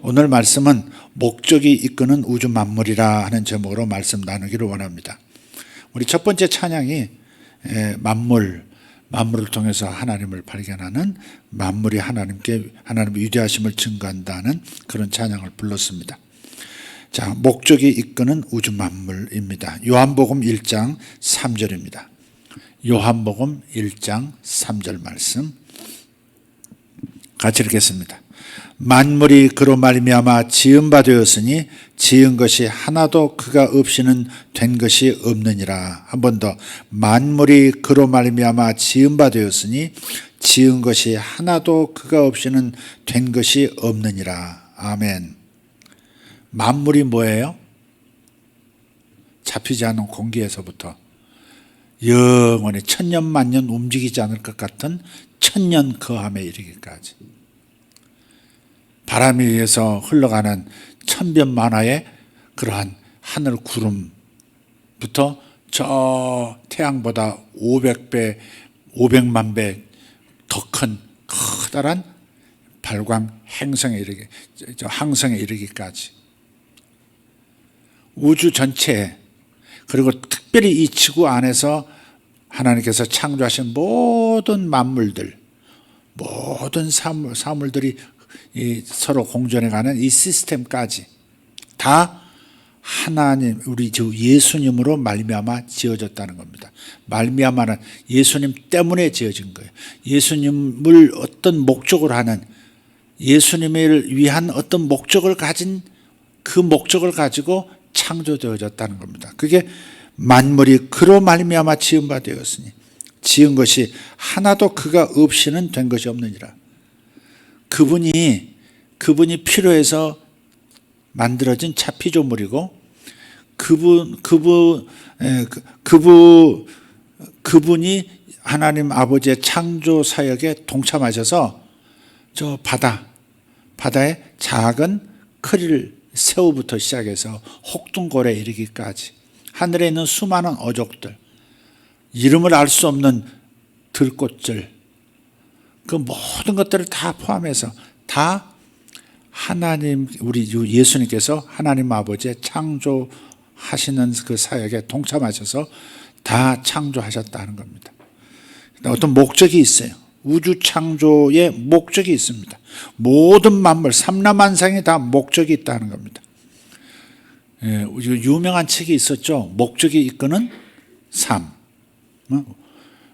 오늘 말씀은 목적이 이끄는 우주 만물이라 하는 제목으로 말씀 나누기를 원합니다. 우리 첫 번째 찬양이 만물을 통해서 하나님을 발견하는, 만물이 하나님의 위대하심을 증거한다는 그런 찬양을 불렀습니다. 자, 목적이 이끄는 우주 만물입니다. 요한복음 1장 3절입니다. 요한복음 1장 3절 말씀 같이 읽겠습니다. 만물이 그로 말미암아 지은 바 되었으니 지은 것이 하나도 그가 없이는 된 것이 없느니라. 한 번 더. 만물이 그로 말미암아 지은 바 되었으니 지은 것이 하나도 그가 없이는 된 것이 없느니라. 아멘. 만물이 뭐예요? 잡히지 않은 공기에서부터 영원히 천년 만년 움직이지 않을 것 같은 천년 거함에 이르기까지, 바람에 의해서 흘러가는 천변만화의 그러한 하늘 구름부터 저 태양보다 500배, 500만 배 더 큰 커다란 발광 행성에 항성에 이르기까지, 우주 전체에, 그리고 특별히 이 지구 안에서 하나님께서 창조하신 모든 만물들, 모든 사물들이 서로 공존해가는 이 시스템까지 다 하나님, 우리 주 예수님으로 말미암아 지어졌다는 겁니다. 말미암아는 예수님 때문에 지어진 거예요. 예수님을 어떤 목적으로 하는, 예수님을 위한 어떤 목적을 가진, 그 목적을 가지고 창조되어졌다는 겁니다. 그게 만물이 그로 말미암아 지은 바 되었으니 지은 것이 하나도 그가 없이는 된 것이 없느니라. 그분이 필요해서 만들어진 차피조물이고, 그분이 하나님 아버지의 창조 사역에 동참하셔서 저 바다의 작은 크릴 새우부터 시작해서 혹둥골에 이르기까지 하늘에 있는 수많은 어족들, 이름을 알 수 없는 들꽃들, 그 모든 것들을 다 포함해서 다 하나님, 우리 예수님께서 하나님 아버지의 창조하시는 그 사역에 동참하셔서 다 창조하셨다는 겁니다. 어떤 목적이 있어요. 우주 창조에 목적이 있습니다. 모든 만물, 삼라만상에 다 목적이 있다는 겁니다. 유명한 책이 있었죠. 목적이 이끄는 삶.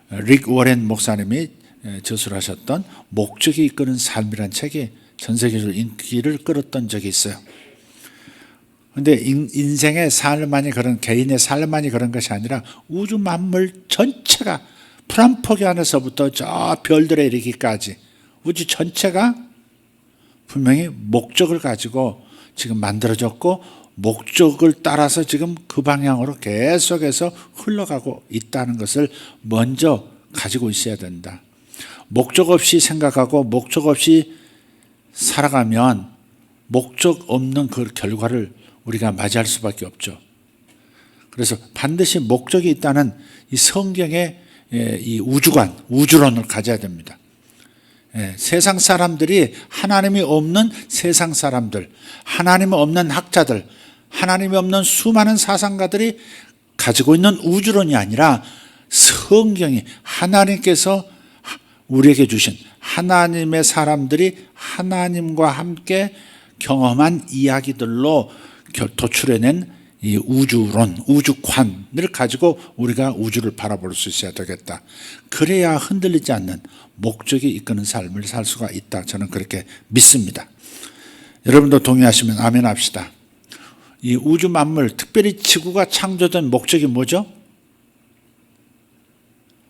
릭 워렌 목사님이 저술하셨던 목적이 이끄는 삶이란 책이 전 세계적으로 인기를 끌었던 적이 있어요. 그런데 인생의 삶만이 그런, 개인의 삶만이 그런 것이 아니라 우주 만물 전체가, 프란포기 안에서부터 저 별들에 이르기까지 우주 전체가 분명히 목적을 가지고 지금 만들어졌고, 목적을 따라서 지금 그 방향으로 계속해서 흘러가고 있다는 것을 먼저 가지고 있어야 된다. 목적 없이 생각하고 목적 없이 살아가면 목적 없는 그 결과를 우리가 맞이할 수밖에 없죠. 그래서 반드시 목적이 있다는 이 성경의 이 우주관, 우주론을 가져야 됩니다. 세상 사람들이, 하나님이 없는 세상 사람들, 하나님이 없는 학자들, 하나님이 없는 수많은 사상가들이 가지고 있는 우주론이 아니라 성경이, 하나님께서 우리에게 주신, 하나님의 사람들이 하나님과 함께 경험한 이야기들로 도출해낸 이 우주론, 우주관을 가지고 우리가 우주를 바라볼 수 있어야 되겠다. 그래야 흔들리지 않는 목적이 이끄는 삶을 살 수가 있다. 저는 그렇게 믿습니다. 여러분도 동의하시면 아멘 합시다. 이 우주 만물, 특별히 지구가 창조된 목적이 뭐죠?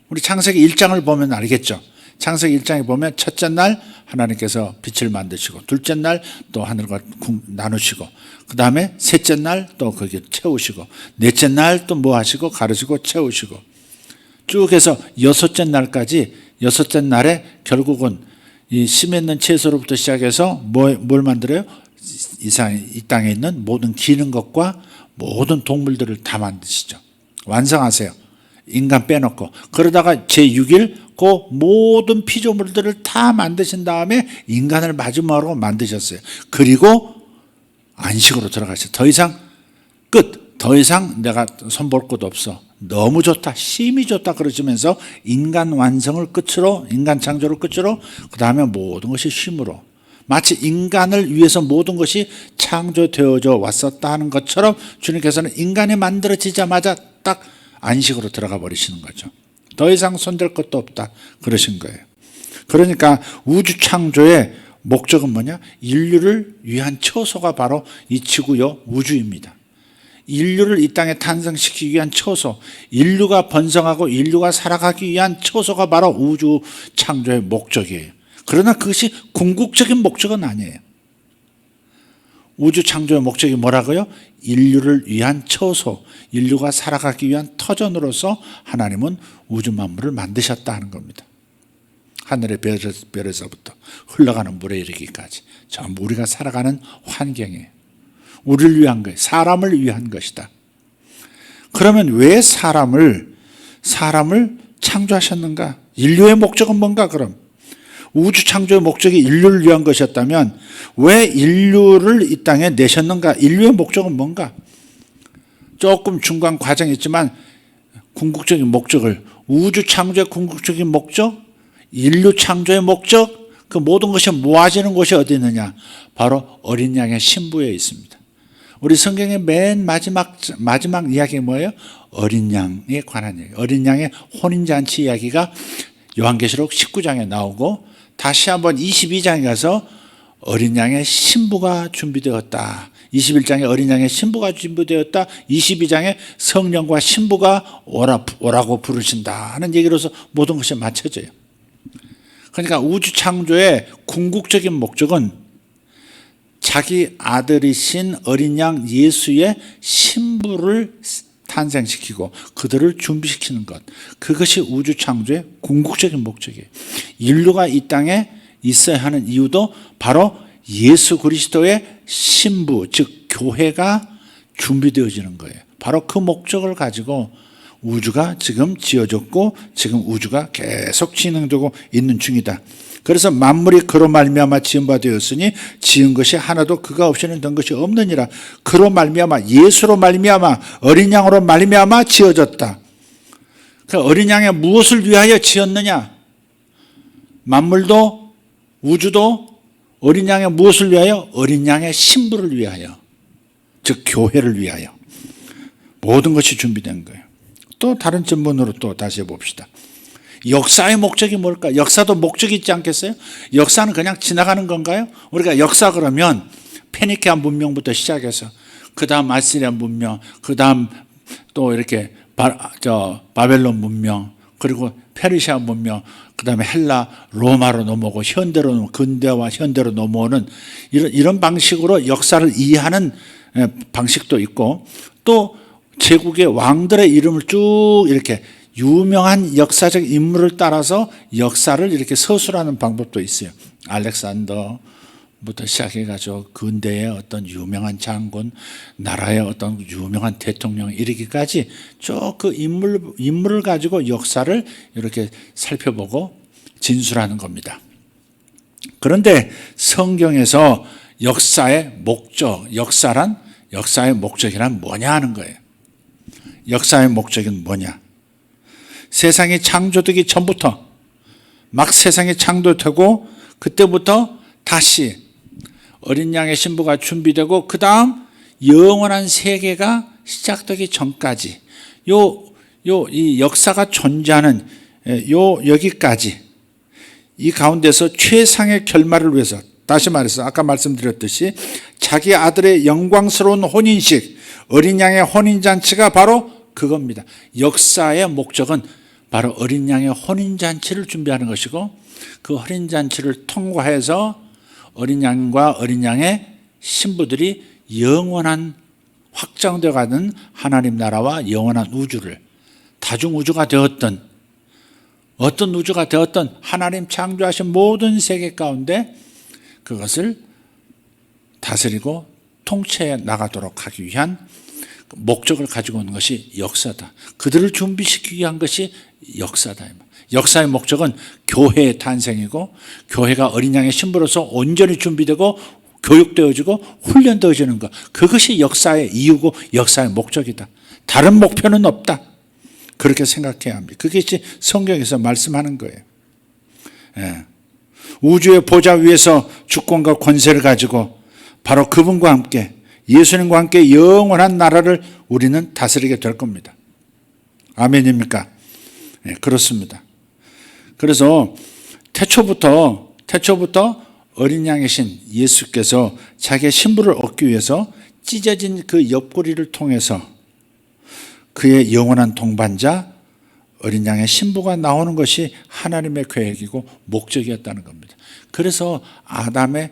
우리 창세기 1장을 보면 알겠죠. 창세기 1장에 보면 첫째 날 하나님께서 빛을 만드시고, 둘째 날 또 하늘과 나누시고, 그 다음에 셋째 날 또 거기에 채우시고, 넷째 날 또 뭐 하시고 가르시고 채우시고, 쭉 해서 여섯째 날까지, 여섯째 날에 결국은 이 심있는 채소로부터 시작해서 뭘 만들어요? 이 땅에 있는 모든 기는 것과 모든 동물들을 다 만드시죠. 완성하세요. 인간 빼놓고. 그러다가 제6일 그 모든 피조물들을 다 만드신 다음에 인간을 마지막으로 만드셨어요. 그리고 안식으로 들어가서 더 이상 끝, 더 이상 내가 손볼 곳 없어, 너무 좋다, 심히 좋다 그러시면서 인간 완성을 끝으로, 인간 창조를 끝으로, 그 다음에 모든 것이 쉼으로, 마치 인간을 위해서 모든 것이 창조되어져 왔었다 하는 것처럼 주님께서는 인간이 만들어지자마자 딱 안식으로 들어가 버리시는 거죠. 더 이상 손댈 것도 없다 그러신 거예요. 그러니까 우주 창조의 목적은 뭐냐? 인류를 위한 처소가 바로 이 지구요 우주입니다. 인류를 이 땅에 탄생시키기 위한 처소, 인류가 번성하고 인류가 살아가기 위한 처소가 바로 우주 창조의 목적이에요. 그러나 그것이 궁극적인 목적은 아니에요. 우주 창조의 목적이 뭐라고요? 인류를 위한 처소, 인류가 살아가기 위한 터전으로서 하나님은 우주 만물을 만드셨다 하는 겁니다. 하늘의 별에서부터 흘러가는 물에 이르기까지 전부 우리가 살아가는 환경이에요. 우리를 위한 거예요. 사람을 위한 것이다. 그러면 왜 사람을 창조하셨는가? 인류의 목적은 뭔가 그럼? 우주 창조의 목적이 인류를 위한 것이었다면 왜 인류를 이 땅에 내셨는가? 인류의 목적은 뭔가? 조금 중간 과정이 있지만 궁극적인 목적을, 우주 창조의 궁극적인 목적, 인류 창조의 목적, 그 모든 것이 모아지는 곳이 어디 있느냐? 바로 어린 양의 신부에 있습니다. 우리 성경의 맨 마지막 이야기가 뭐예요? 어린 양에 관한 이야기. 어린 양의 혼인잔치 이야기가 요한계시록 19장에 나오고, 다시 한번 22장에 가서 어린 양의 신부가 준비되었다. 21장에 어린 양의 신부가 준비되었다. 22장에 성령과 신부가 오라고 부르신다 하는 얘기로서 모든 것이 맞춰져요. 그러니까 우주 창조의 궁극적인 목적은 자기 아들이신 어린 양 예수의 신부를 탄생시키고 그들을 준비시키는 것, 그것이 우주 창조의 궁극적인 목적이에요. 인류가 이 땅에 있어야 하는 이유도 바로 예수 그리스도의 신부, 즉 교회가 준비되어지는 거예요. 바로 그 목적을 가지고 우주가 지금 지어졌고 지금 우주가 계속 진행되고 있는 중이다. 그래서 만물이 그로 말미암아 지은 바 되었으니 지은 것이 하나도 그가 없이는 된 것이 없느니라. 그로 말미암아, 예수로 말미암아, 어린 양으로 말미암아 지어졌다. 그 어린 양의 무엇을 위하여 지었느냐? 만물도 우주도 어린 양의 무엇을 위하여? 어린 양의 신부를 위하여, 즉 교회를 위하여 모든 것이 준비된 거예요. 또 다른 질문으로 또 다시 해봅시다. 역사의 목적이 뭘까? 역사도 목적이 있지 않겠어요? 역사는 그냥 지나가는 건가요? 우리가 역사 그러면 페니케아 문명부터 시작해서 그 다음 아시리아 문명, 그 다음 또 이렇게 바벨론 문명, 그리고 페르시아 문명, 그 다음에 헬라, 로마로 넘어오고 현대로, 근대와 현대로 넘어오는 이런 방식으로 역사를 이해하는 방식도 있고, 또 제국의 왕들의 이름을 쭉 이렇게 유명한 역사적 인물을 따라서 역사를 이렇게 서술하는 방법도 있어요. 알렉산더부터 시작해가지고 근대의 어떤 유명한 장군, 나라의 어떤 유명한 대통령 이르기까지 쭉 그 인물을 가지고 역사를 이렇게 살펴보고 진술하는 겁니다. 그런데 성경에서 역사의 목적, 역사의 목적이란 뭐냐 하는 거예요. 역사의 목적은 뭐냐? 세상이 창조되기 전부터, 막 세상이 창조되고 그때부터 다시 어린 양의 신부가 준비되고 그 다음 영원한 세계가 시작되기 전까지 이 역사가 존재하는 여기까지, 이 가운데서 최상의 결말을 위해서, 다시 말해서 아까 말씀드렸듯이 자기 아들의 영광스러운 혼인식, 어린 양의 혼인잔치가 바로 그겁니다. 역사의 목적은 바로 어린 양의 혼인잔치를 준비하는 것이고, 그 혼인잔치를 통과해서 어린 양과 어린 양의 신부들이 영원한 확장되어 가는 하나님 나라와 영원한 우주를, 다중우주가 되었던, 어떤 우주가 되었던 하나님 창조하신 모든 세계 가운데 그것을 다스리고 통치해 나가도록 하기 위한 목적을 가지고 있는 것이 역사다. 그들을 준비시키기 위한 것이 역사다. 역사의 목적은 교회의 탄생이고, 교회가 어린 양의 신부로서 온전히 준비되고 교육되어지고 훈련되어지는 것. 그것이 역사의 이유고 역사의 목적이다. 다른 목표는 없다. 그렇게 생각해야 합니다. 그것이 성경에서 말씀하는 거예요. 예. 우주의 보좌 위에서 주권과 권세를 가지고 바로 그분과 함께 예수님과 함께 영원한 나라를 우리는 다스리게 될 겁니다. 아멘입니까? 네, 그렇습니다. 그래서 태초부터 어린 양의 신 예수께서 자기의 신부를 얻기 위해서 찢어진 그 옆구리를 통해서 그의 영원한 동반자 어린 양의 신부가 나오는 것이 하나님의 계획이고 목적이었다는 겁니다. 그래서 아담의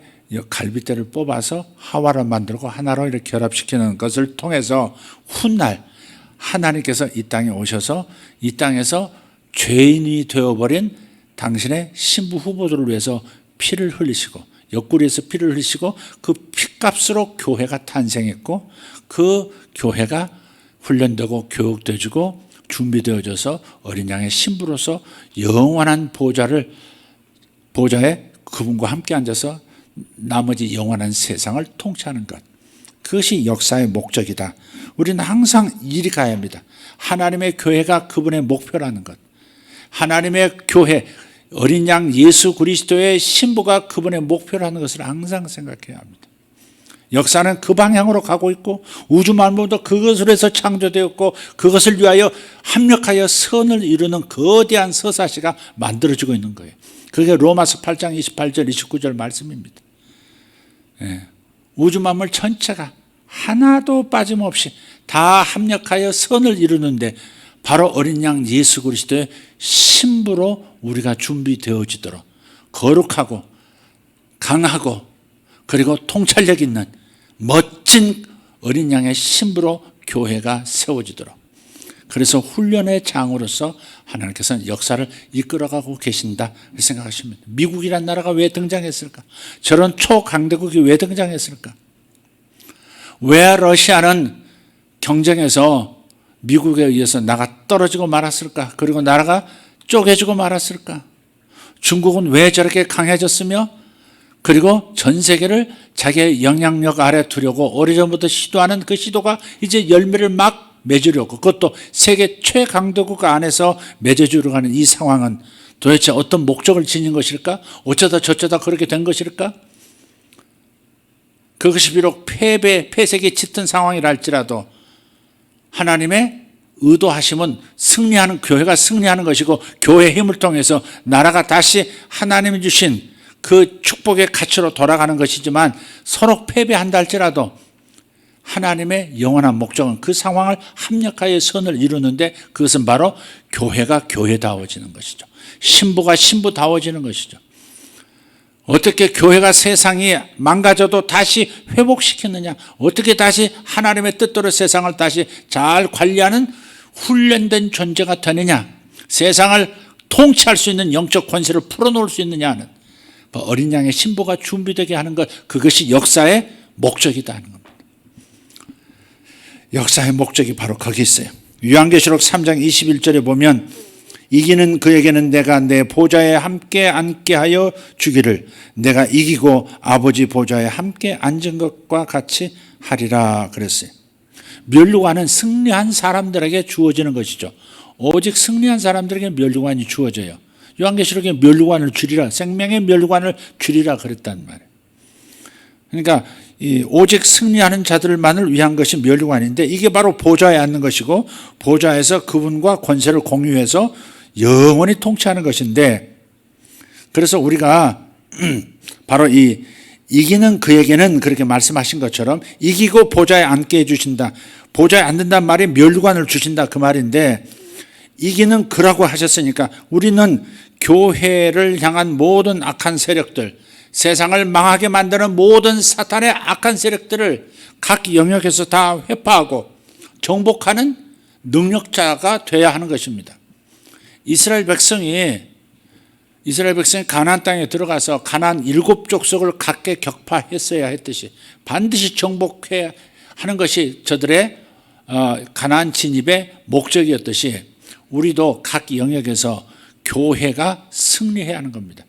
갈빗대를 뽑아서 하와를 만들고 하나로 이렇게 결합시키는 것을 통해서 훗날 하나님께서 이 땅에 오셔서 이 땅에서 죄인이 되어버린 당신의 신부 후보들을 위해서 피를 흘리시고 옆구리에서 피를 흘리시고 그 피값으로 교회가 탄생했고 그 교회가 훈련되고 교육되어지고 준비되어져서 어린 양의 신부로서 영원한 보좌에 그분과 함께 앉아서 나머지 영원한 세상을 통치하는 것. 그것이 역사의 목적이다. 우리는 항상 이리 가야 합니다. 하나님의 교회가 그분의 목표라는 것. 하나님의 교회, 어린 양 예수 그리스도의 신부가 그분의 목표라는 것을 항상 생각해야 합니다. 역사는 그 방향으로 가고 있고 우주 만물도 그것으로 해서 창조되었고 그것을 위하여 합력하여 선을 이루는 거대한 서사시가 만들어지고 있는 거예요. 그게 로마서 8장 28절 29절 말씀입니다. 예. 우주 만물 전체가 하나도 빠짐없이 다 합력하여 선을 이루는데 바로 어린 양 예수 그리스도의 신부로 우리가 준비되어지도록 거룩하고 강하고 그리고 통찰력 있는 멋진 어린 양의 신부로 교회가 세워지도록, 그래서 훈련의 장으로서 하나님께서는 역사를 이끌어가고 계신다 생각하십니다. 미국이란 나라가 왜 등장했을까? 저런 초강대국이 왜 등장했을까? 왜 러시아는 경쟁에서 미국에 의해서 나가 떨어지고 말았을까? 그리고 나라가 쪼개지고 말았을까? 중국은 왜 저렇게 강해졌으며 그리고 전 세계를 자기의 영향력 아래 두려고 오래전부터 시도하는 그 시도가 이제 열매를 막 맺으려고, 그것도 세계 최강대국 안에서 맺어주려고 하는 이 상황은 도대체 어떤 목적을 지닌 것일까? 어쩌다 저쩌다 그렇게 된 것일까? 그것이 비록 폐색이 짙은 상황이라 할지라도 하나님의 의도하심은 승리하는, 교회가 승리하는 것이고 교회의 힘을 통해서 나라가 다시 하나님이 주신 그 축복의 가치로 돌아가는 것이지만 서로 패배한다 할지라도 하나님의 영원한 목적은 그 상황을 합력하여 선을 이루는데 그것은 바로 교회가 교회다워지는 것이죠. 신부가 신부다워지는 것이죠. 어떻게 교회가 세상이 망가져도 다시 회복시키느냐, 어떻게 다시 하나님의 뜻대로 세상을 다시 잘 관리하는 훈련된 존재가 되느냐, 세상을 통치할 수 있는 영적 권세를 풀어놓을 수 있느냐 하는 어린 양의 신부가 준비되게 하는 것, 그것이 역사의 목적이다 하는 겁니다. 역사의 목적이 바로 거기 있어요. 요한계시록 3장 21절에 보면 이기는 그에게는 내가 내 보좌에 함께 앉게 하여 주기를, 내가 이기고 아버지 보좌에 함께 앉은 것과 같이 하리라 그랬어요. 면류관은 승리한 사람들에게 주어지는 것이죠. 오직 승리한 사람들에게 면류관이 주어져요. 요한계시록에 면류관을 주리라, 생명의 면류관을 주리라 그랬단 말이에요. 그러니까 오직 승리하는 자들만을 위한 것이 면류관인데 이게 바로 보좌에 앉는 것이고 보좌에서 그분과 권세를 공유해서 영원히 통치하는 것인데, 그래서 우리가 바로 이 이기는 그에게는 그렇게 말씀하신 것처럼 이기고 보좌에 앉게 해주신다, 보좌에 앉는단 말이 면류관을 주신다 그 말인데, 이기는 그라고 하셨으니까 우리는 교회를 향한 모든 악한 세력들, 세상을 망하게 만드는 모든 사탄의 악한 세력들을 각 영역에서 다 회파하고 정복하는 능력자가 되어야 하는 것입니다. 이스라엘 백성이 가나안 땅에 들어가서 가나안 7족속을 각계 격파했어야 했듯이 반드시 정복해야 하는 것이 저들의 가나안 진입의 목적이었듯이 우리도 각 영역에서 교회가 승리해야 하는 겁니다.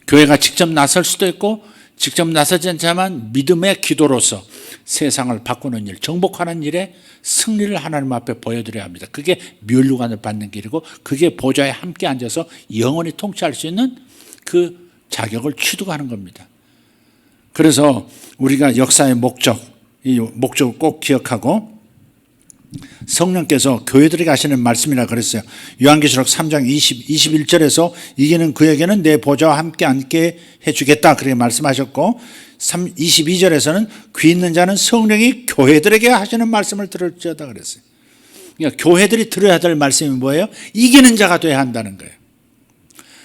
교회가 직접 나설 수도 있고 직접 나서지 않지만 믿음의 기도로서 세상을 바꾸는 일, 정복하는 일에 승리를 하나님 앞에 보여드려야 합니다. 그게 면류관을 받는 길이고 그게 보좌에 함께 앉아서 영원히 통치할 수 있는 그 자격을 취득하는 겁니다. 그래서 우리가 역사의 목적, 이 목적을 꼭 기억하고 성령께서 교회들에게 하시는 말씀이라 그랬어요. 요한계시록 3장 21절에서 이기는 그에게는 내 보좌와 함께 앉게 해주겠다 그렇게 말씀하셨고 22절에서는 귀 있는 자는 성령이 교회들에게 하시는 말씀을 들을지어다 그랬어요. 그러니까 교회들이 들어야 될 말씀이 뭐예요? 이기는 자가 돼야 한다는 거예요.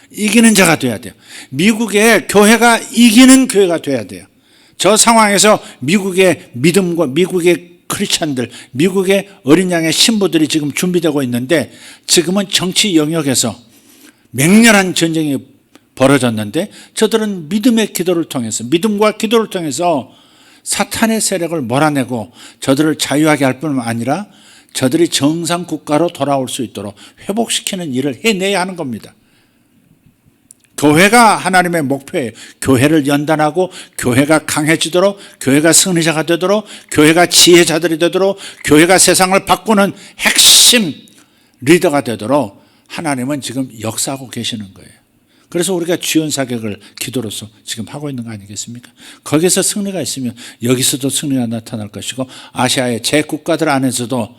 이기는 자가 돼야 돼요. 미국의 교회가 이기는 교회가 돼야 돼요. 저 상황에서 미국의 믿음과 미국의 크리스찬들, 미국의 어린 양의 신부들이 지금 준비되고 있는데 지금은 정치 영역에서 맹렬한 전쟁이 벌어졌는데 저들은 믿음의 기도를 통해서 믿음과 기도를 통해서 사탄의 세력을 몰아내고 저들을 자유하게 할 뿐만 아니라 저들이 정상 국가로 돌아올 수 있도록 회복시키는 일을 해내야 하는 겁니다. 교회가 하나님의 목표예요. 교회를 연단하고 교회가 강해지도록 교회가 승리자가 되도록 교회가 지혜자들이 되도록 교회가 세상을 바꾸는 핵심 리더가 되도록 하나님은 지금 역사하고 계시는 거예요. 그래서 우리가 주연 사격을 기도로서 지금 하고 있는 거 아니겠습니까? 거기서 승리가 있으면 여기서도 승리가 나타날 것이고 아시아의 제국가들 안에서도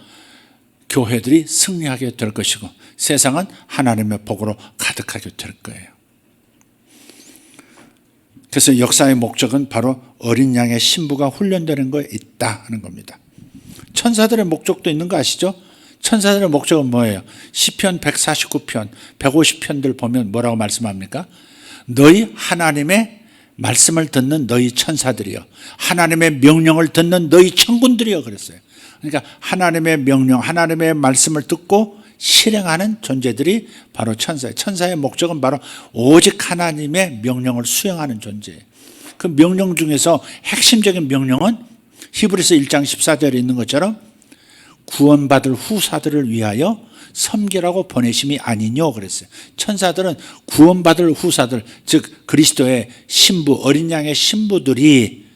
교회들이 승리하게 될 것이고 세상은 하나님의 복으로 가득하게 될 거예요. 그래서 역사의 목적은 바로 어린 양의 신부가 훈련되는 거에 있다 하는 겁니다. 천사들의 목적도 있는 거 아시죠? 천사들의 목적은 뭐예요? 시편 149편, 150편들 보면 뭐라고 말씀합니까? 너희 하나님의 말씀을 듣는 너희 천사들이요. 하나님의 명령을 듣는 너희 천군들이요. 그랬어요. 그러니까 하나님의 명령, 하나님의 말씀을 듣고 실행하는 존재들이 바로 천사예요. 천사의 목적은 바로 오직 하나님의 명령을 수행하는 존재예요. 그 명령 중에서 핵심적인 명령은 히브리서 1장 14절에 있는 것처럼 구원받을 후사들을 위하여 섬기라고 보내심이 아니뇨 그랬어요. 천사들은 구원받을 후사들, 즉 그리스도의 신부, 어린 양의 신부들이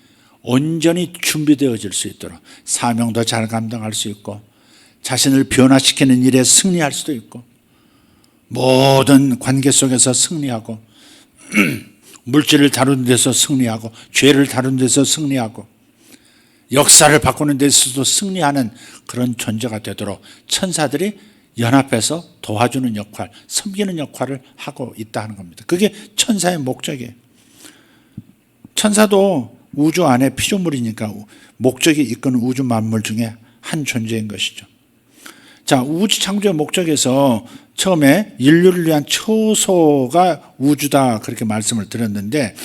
온전히 준비되어질 수 있도록 사명도 잘 감당할 수 있고 자신을 변화시키는 일에 승리할 수도 있고 모든 관계 속에서 승리하고 물질을 다루는 데서 승리하고 죄를 다루는 데서 승리하고 역사를 바꾸는 데서도 승리하는 그런 존재가 되도록 천사들이 연합해서 도와주는 역할, 섬기는 역할을 하고 있다는 겁니다. 그게 천사의 목적이에요. 천사도 우주 안에 피조물이니까 목적이 이끄는 우주 만물 중에 한 존재인 것이죠. 자, 우주 창조의 목적에서 처음에 인류를 위한 처소가 우주다 그렇게 말씀을 드렸는데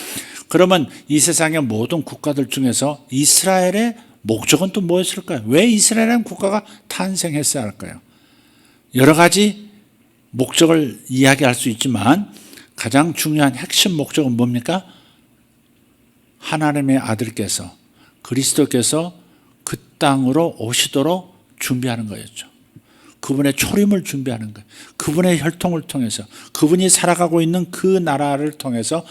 그러면 이 세상의 모든 국가들 중에서 이스라엘의 목적은 또 뭐였을까요? 왜 이스라엘이라는 국가가 탄생했어야 할까요? 여러 가지 목적을 이야기할 수 있지만 가장 중요한 핵심 목적은 뭡니까? 하나님의 아들께서 그리스도께서 그 땅으로 오시도록 준비하는 거였죠. 그분의 초림을 준비하는 거예요. 그분의 혈통을 통해서 그분이 살아가고 있는 그 나라를 통해서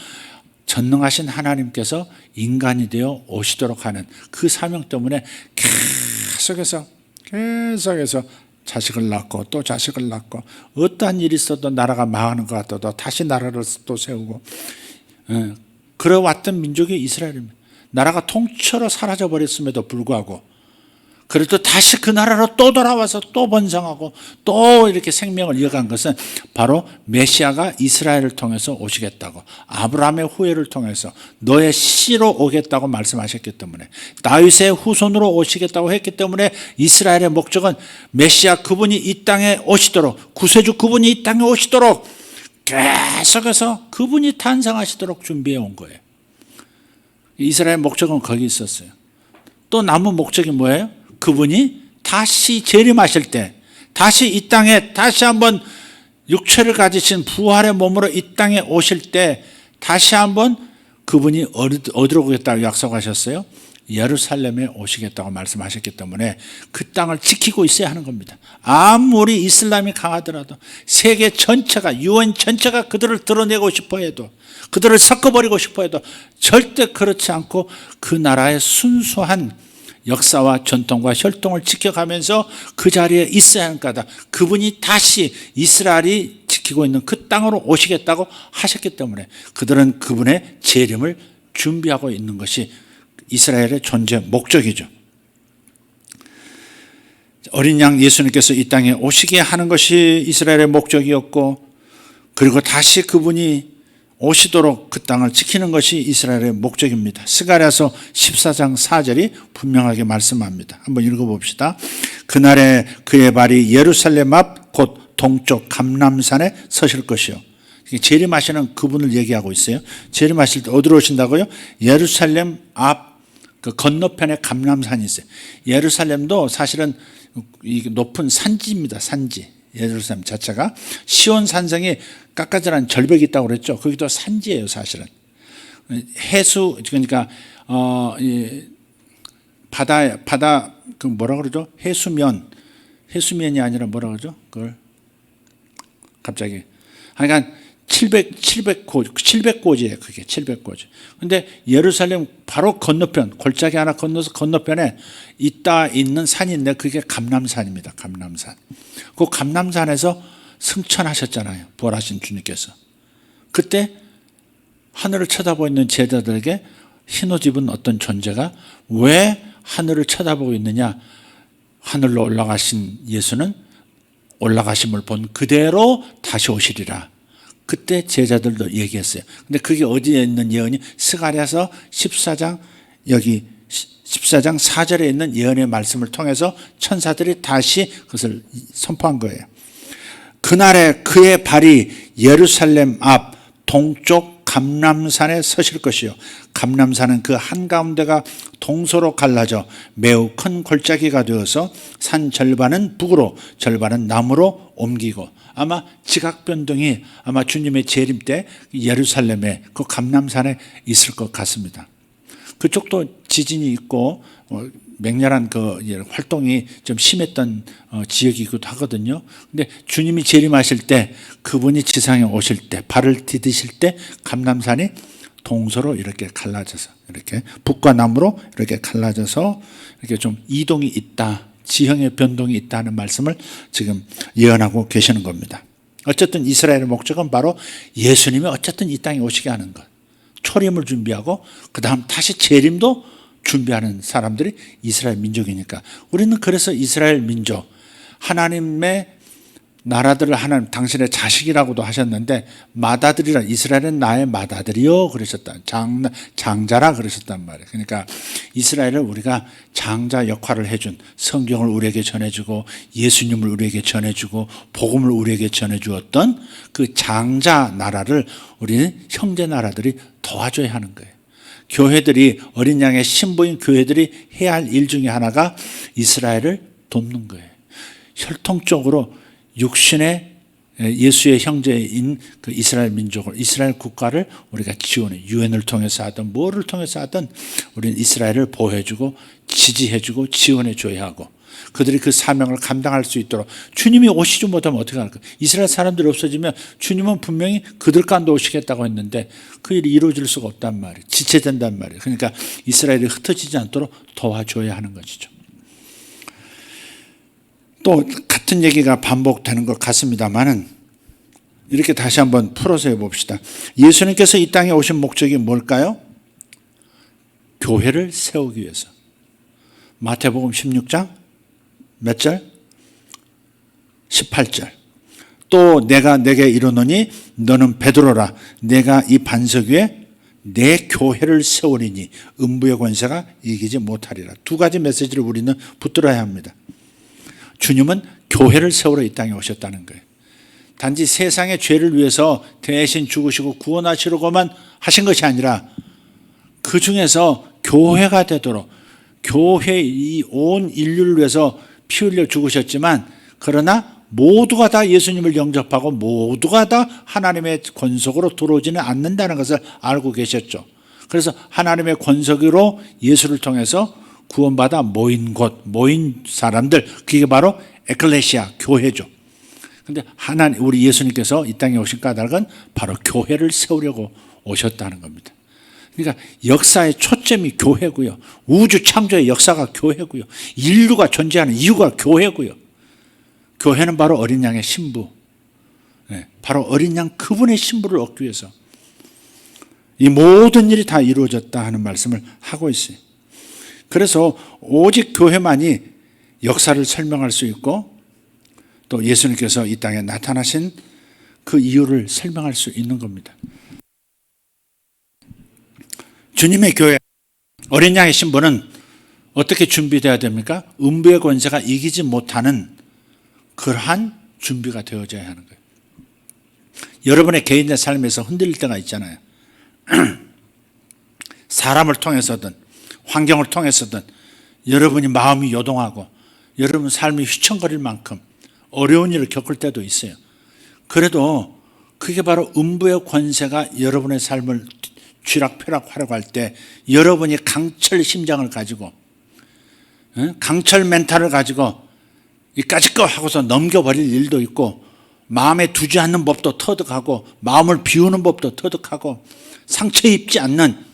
전능하신 하나님께서 인간이 되어 오시도록 하는 그 사명 때문에 계속해서 자식을 낳고 또 자식을 낳고 어떠한 일이 있어도 나라가 망하는 것 같아도 다시 나라를 또 세우고 그래왔던 민족이 이스라엘입니다. 나라가 통째로 사라져버렸음에도 불구하고 그래도 다시 그 나라로 또 돌아와서 또 번성하고 또 이렇게 생명을 이어간 것은 바로 메시아가 이스라엘을 통해서 오시겠다고 아브라함의 후예를 통해서 너의 씨로 오겠다고 말씀하셨기 때문에 다윗의 후손으로 오시겠다고 했기 때문에 이스라엘의 목적은 메시아 그분이 이 땅에 오시도록 구세주 그분이 이 땅에 오시도록 계속해서 그분이 탄생하시도록 준비해 온 거예요. 이스라엘 목적은 거기 있었어요. 또 남은 목적이 뭐예요? 그분이 다시 재림하실 때 다시 이 땅에 다시 한번 육체를 가지신 부활의 몸으로 이 땅에 오실 때 다시 한번 그분이 어디로 오겠다고 약속하셨어요? 예루살렘에 오시겠다고 말씀하셨기 때문에 그 땅을 지키고 있어야 하는 겁니다. 아무리 이슬람이 강하더라도 세계 전체가, 유엔 전체가 그들을 드러내고 싶어 해도, 그들을 섞어버리고 싶어 해도 절대 그렇지 않고 그 나라의 순수한 역사와 전통과 혈통을 지켜가면서 그 자리에 있어야 하는 까다. 그분이 다시 이스라엘이 지키고 있는 그 땅으로 오시겠다고 하셨기 때문에 그들은 그분의 재림을 준비하고 있는 것이 이스라엘의 존재 목적이죠. 어린 양 예수님께서 이 땅에 오시게 하는 것이 이스라엘의 목적이었고, 그리고 다시 그분이 오시도록 그 땅을 지키는 것이 이스라엘의 목적입니다. 스가랴서 14장 4절이 분명하게 말씀합니다. 한번 읽어봅시다. 그날에 그의 발이 예루살렘 앞 곧 동쪽 감람산에 서실 것이요. 재림하시는 그분을 얘기하고 있어요. 재림하실 때 어디로 오신다고요? 예루살렘 앞 그 건너편에 감람산이 있어요. 예루살렘도 사실은 이 높은 산지입니다. 산지. 예루살렘 자체가 시온 산성이 깎아지란 절벽이 있다고 그랬죠. 거기도 산지예요, 사실은. 해수, 그러니까 바다 그 뭐라 그러죠? 해수면이 아니라 뭐라 그러죠? 그걸 갑자기. 그러니까 700고지예요. 그게 700고지. 근데 예루살렘 바로 건너편, 골짜기 하나 건너서 건너편에 있는 산이 있는데 그게 감람산입니다. 감람산. 그 감람산에서 승천하셨잖아요. 부활하신 주님께서. 그때 하늘을 쳐다보고 있는 제자들에게 흰옷 입은 어떤 존재가 왜 하늘을 쳐다보고 있느냐? 하늘로 올라가신 예수는 올라가심을 본 그대로 다시 오시리라. 그때 제자들도 얘기했어요. 근데 그게 어디에 있는 예언이? 스가랴서 14장, 여기 14장 4절에 있는 예언의 말씀을 통해서 천사들이 다시 그것을 선포한 거예요. 그날에 그의 발이 예루살렘 앞 동쪽 감람산에 서실 것이요. 감람산은 그 한가운데가 동서로 갈라져 매우 큰 골짜기가 되어서 산 절반은 북으로 절반은 남으로 옮기고, 아마 지각 변동이 아마 주님의 재림 때 예루살렘에 그 감람산에 있을 것 같습니다. 그쪽도 지진이 있고 맹렬한 그 활동이 좀 심했던 지역이기도 하거든요. 근데 주님이 재림하실 때, 그분이 지상에 오실 때, 발을 디디실 때 감람산이 동서로 이렇게 갈라져서, 이렇게 북과 남으로 이렇게 갈라져서 이렇게 좀 이동이 있다, 지형의 변동이 있다는 말씀을 지금 예언하고 계시는 겁니다. 어쨌든 이스라엘의 목적은 바로 예수님이 어쨌든 이 땅에 오시게 하는 것, 초림을 준비하고 그 다음 다시 재림도 준비하는 사람들이 이스라엘 민족이니까, 우리는 그래서 이스라엘 민족, 하나님의 나라들을 하나님 당신의 자식이라고도 하셨는데, 맏아들이라, 이스라엘은 나의 맏아들이요 그러셨다. 장자라 그러셨단 말이에요. 그러니까 이스라엘을 우리가 장자 역할을 해준, 성경을 우리에게 전해주고 예수님을 우리에게 전해주고 복음을 우리에게 전해주었던 그 장자 나라를 우리는 형제 나라들이 도와줘야 하는 거예요. 교회들이, 어린 양의 신부인 교회들이 해야 할 일 중에 하나가 이스라엘을 돕는 거예요. 혈통적으로 육신의 예수의 형제인 그 이스라엘 민족을, 이스라엘 국가를 우리가 지원해, 유엔을 통해서 하든 뭐를 통해서 하든 우리는 이스라엘을 보호해주고 지지해주고 지원해줘야 하고, 그들이 그 사명을 감당할 수 있도록, 주님이 오시지 못하면 어떻게 할까? 이스라엘 사람들이 없어지면 주님은 분명히 그들 가운데 오시겠다고 했는데 그 일이 이루어질 수가 없단 말이에요. 지체된단 말이에요. 그러니까 이스라엘이 흩어지지 않도록 도와줘야 하는 것이죠. 또 같은 얘기가 반복되는 것 같습니다만은 이렇게 다시 한번 풀어서 해봅시다. 예수님께서 이 땅에 오신 목적이 뭘까요? 교회를 세우기 위해서. 마태복음 16장 몇 절? 18절. 또 내가 내게 이르노니 너는 베드로라. 내가 이 반석 위에 내 교회를 세우리니 음부의 권세가 이기지 못하리라. 두 가지 메시지를 우리는 붙들어야 합니다. 주님은 교회를 세우러 이 땅에 오셨다는 거예요. 단지 세상의 죄를 위해서 대신 죽으시고 구원하시려고만 하신 것이 아니라 그 중에서 교회가 되도록, 교회 이 온 인류를 위해서 피 흘려 죽으셨지만, 그러나 모두가 다 예수님을 영접하고 모두가 다 하나님의 권속으로 들어오지는 않는다는 것을 알고 계셨죠. 그래서 하나님의 권속으로 예수를 통해서 구원받아 모인 곳, 모인 사람들, 그게 바로 에클레시아, 교회죠. 근데 하나님, 우리 예수님께서 이 땅에 오신 까닭은 바로 교회를 세우려고 오셨다는 겁니다. 그러니까 역사의 초점이 교회고요. 우주 창조의 역사가 교회고요. 인류가 존재하는 이유가 교회고요. 교회는 바로 어린 양의 신부, 바로 어린 양 그분의 신부를 얻기 위해서 이 모든 일이 다 이루어졌다 하는 말씀을 하고 있어요. 그래서 오직 교회만이 역사를 설명할 수 있고 또 예수님께서 이 땅에 나타나신 그 이유를 설명할 수 있는 겁니다. 주님의 교회, 어린 양의 신부는 어떻게 준비되어야 됩니까? 음부의 권세가 이기지 못하는 그러한 준비가 되어져야 하는 거예요. 여러분의 개인의 삶에서 흔들릴 때가 있잖아요. 사람을 통해서든 환경을 통해서든 여러분이 마음이 요동하고 여러분 삶이 휘청거릴 만큼 어려운 일을 겪을 때도 있어요. 그래도 그게 바로 음부의 권세가 여러분의 삶을 쥐락펴락하려고 할 때 여러분이 강철 심장을 가지고 강철 멘탈을 가지고 이까짓 거 하고서 넘겨버릴 일도 있고 마음에 두지 않는 법도 터득하고 마음을 비우는 법도 터득하고 상처 입지 않는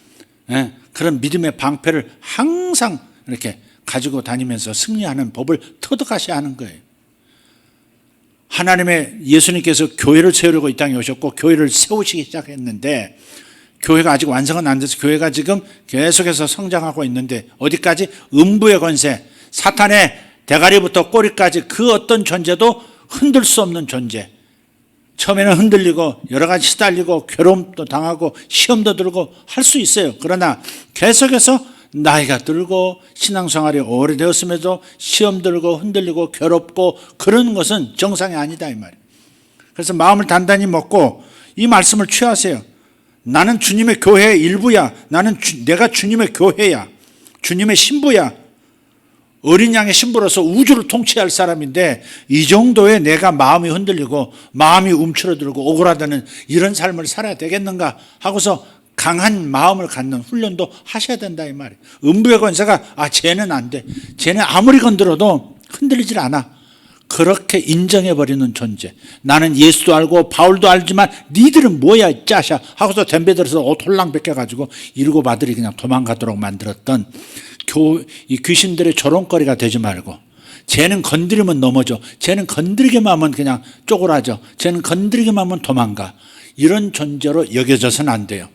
그런 믿음의 방패를 항상 이렇게 가지고 다니면서 승리하는 법을 터득하셔야 하는 거예요. 하나님의 예수님께서 교회를 세우려고 이 땅에 오셨고 교회를 세우시기 시작했는데 교회가 아직 완성은 안 돼서 교회가 지금 계속해서 성장하고 있는데 어디까지? 음부의 권세, 사탄의 대가리부터 꼬리까지 그 어떤 존재도 흔들 수 없는 존재. 처음에는 흔들리고 여러 가지 시달리고 괴로움도 당하고 시험도 들고 할 수 있어요. 그러나 계속해서 나이가 들고 신앙생활이 오래되었음에도 시험 들고 흔들리고 괴롭고 그런 것은 정상이 아니다 이 말이에요. 그래서 마음을 단단히 먹고 이 말씀을 취하세요. 나는 주님의 교회의 일부야. 내가 주님의 교회야. 주님의 신부야. 어린 양의 신부로서 우주를 통치할 사람인데 이 정도의 내가 마음이 흔들리고 마음이 움츠러들고 오그라드는 이런 삶을 살아야 되겠는가 하고서 강한 마음을 갖는 훈련도 하셔야 된다 이 말이에요. 음부의 권세가 쟤는 안 돼. 쟤는 아무리 건드려도 흔들리질 않아. 그렇게 인정해버리는 존재. 나는 예수도 알고 바울도 알지만 니들은 뭐야 이 짜샤 하고서 덤벼들어서 옷 홀랑 벗겨가지고 일곱 아들이 그냥 도망가도록 만들었던 이 귀신들의 조롱거리가 되지 말고 쟤는 건드리면 넘어져. 쟤는 건드리기만 하면 그냥 쪼그라져. 쟤는 건드리기만 하면 도망가. 이런 존재로 여겨져서는 안 돼요.